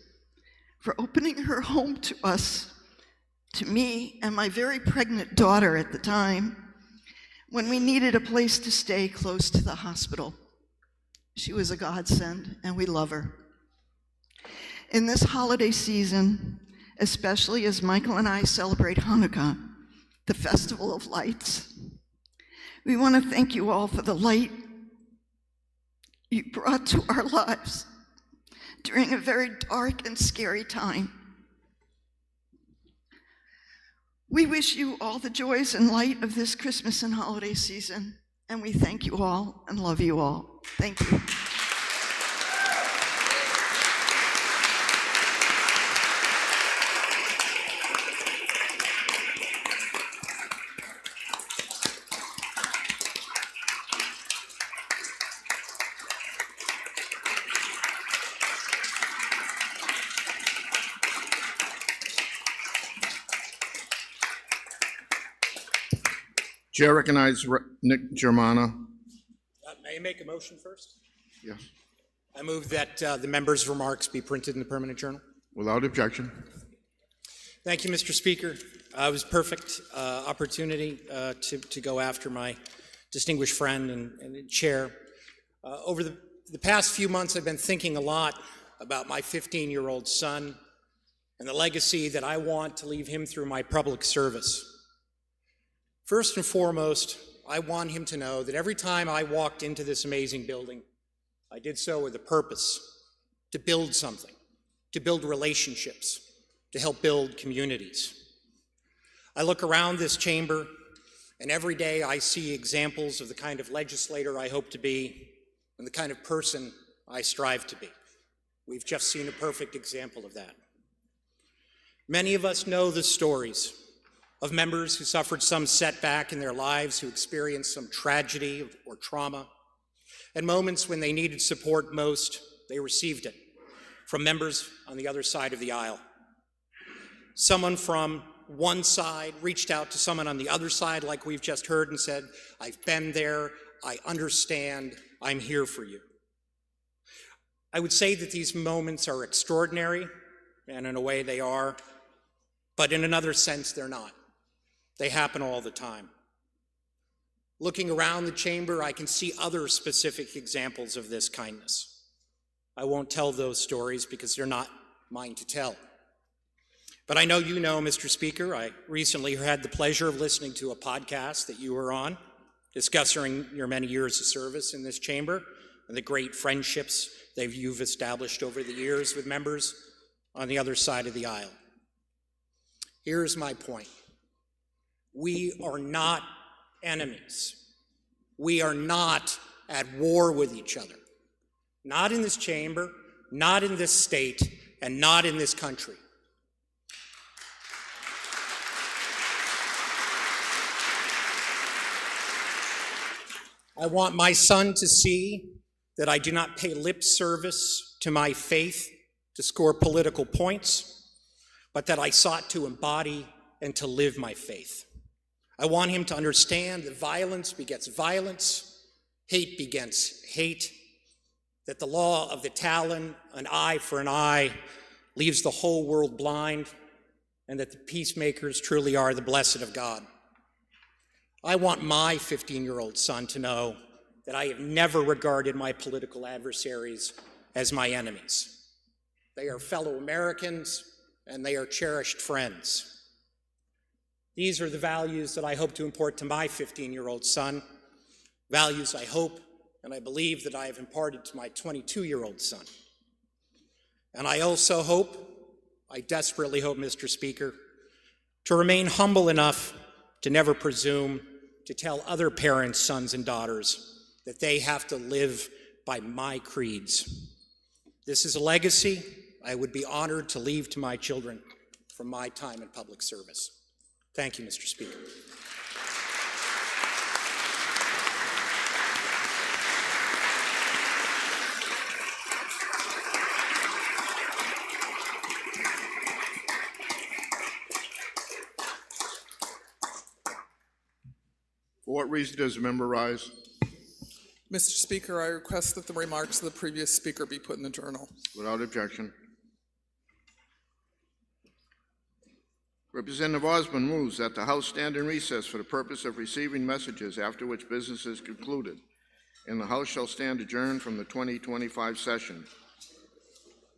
for opening her home to us, to me and my very pregnant daughter at the time, when we needed a place to stay close to the hospital. She was a godsend, and we love her. In this holiday season, especially as Michael and I celebrate Hanukkah, the Festival of Lights, we want to thank you all for the light you brought to our lives during a very dark and scary time. We wish you all the joys and light of this Christmas and holiday season, and we thank you all and love you all. Thank you. Chair recognizes Nick Germana. May I make a motion first? Yes. I move that the member's remarks be printed in the Permanent Journal. Without objection. Thank you, Mr. Speaker. It was a perfect opportunity to go after my distinguished friend and chair. Over the past few months, I've been thinking a lot about my 15-year-old son and the legacy that I want to leave him through my public service. First and foremost, I want him to know that every time I walked into this amazing building, I did so with a purpose, to build something, to build relationships, to help build communities. I look around this chamber, and every day I see examples of the kind of legislator I hope to be and the kind of person I strive to be. We've just seen a perfect example of that. Many of us know the stories of members who suffered some setback in their lives, who experienced some tragedy or trauma, and moments when they needed support most, they received it from members on the other side of the aisle. Someone from one side reached out to someone on the other side, like we've just heard, and said, "I've been there, I understand, I'm here for you." I would say that these moments are extraordinary, and in a way they are, but in another sense they're not. They happen all the time. Looking around the chamber, I can see other specific examples of this kindness. I won't tell those stories because they're not mine to tell. But I know you know, Mr. Speaker, I recently had the pleasure of listening to a podcast that you were on, discussing your many years of service in this chamber and the great friendships that you've established over the years with members on the other side of the aisle. Here's my point. We are not enemies. We are not at war with each other. Not in this chamber, not in this state, and not in this country. I want my son to see that I do not pay lip service to my faith to score political points, but that I sought to embody and to live my faith. I want him to understand that violence begets violence, hate begets hate, that the law of the talon, an eye for an eye, leaves the whole world blind, and that the peacemakers truly are the blessed of God. I want my 15-year-old son to know that I have never regarded my political adversaries as my enemies. They are fellow Americans, and they are cherished friends. These are the values that I hope to impart to my 15-year-old son, values I hope and I believe that I have imparted to my 22-year-old son. And I also hope, I desperately hope, Mr. Speaker, to remain humble enough to never presume to tell other parents, sons and daughters, that they have to live by my creeds. This is a legacy I would be honored to leave to my children from my time in public service. Thank you, Mr. Speaker. For what reason does the member rise? Mr. Speaker, I request that the remarks of the previous speaker be put in the journal. Without objection. Representative Osmond moves that the House stand in recess for the purpose of receiving messages, after which business is concluded, and the House shall stand adjourned from the 2025 session.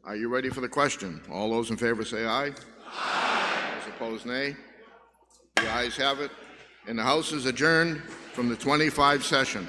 Are you ready for the question? All those in favor say aye. Aye. Those opposed, nay. The ayes have it, and the House is adjourned from the 25 session.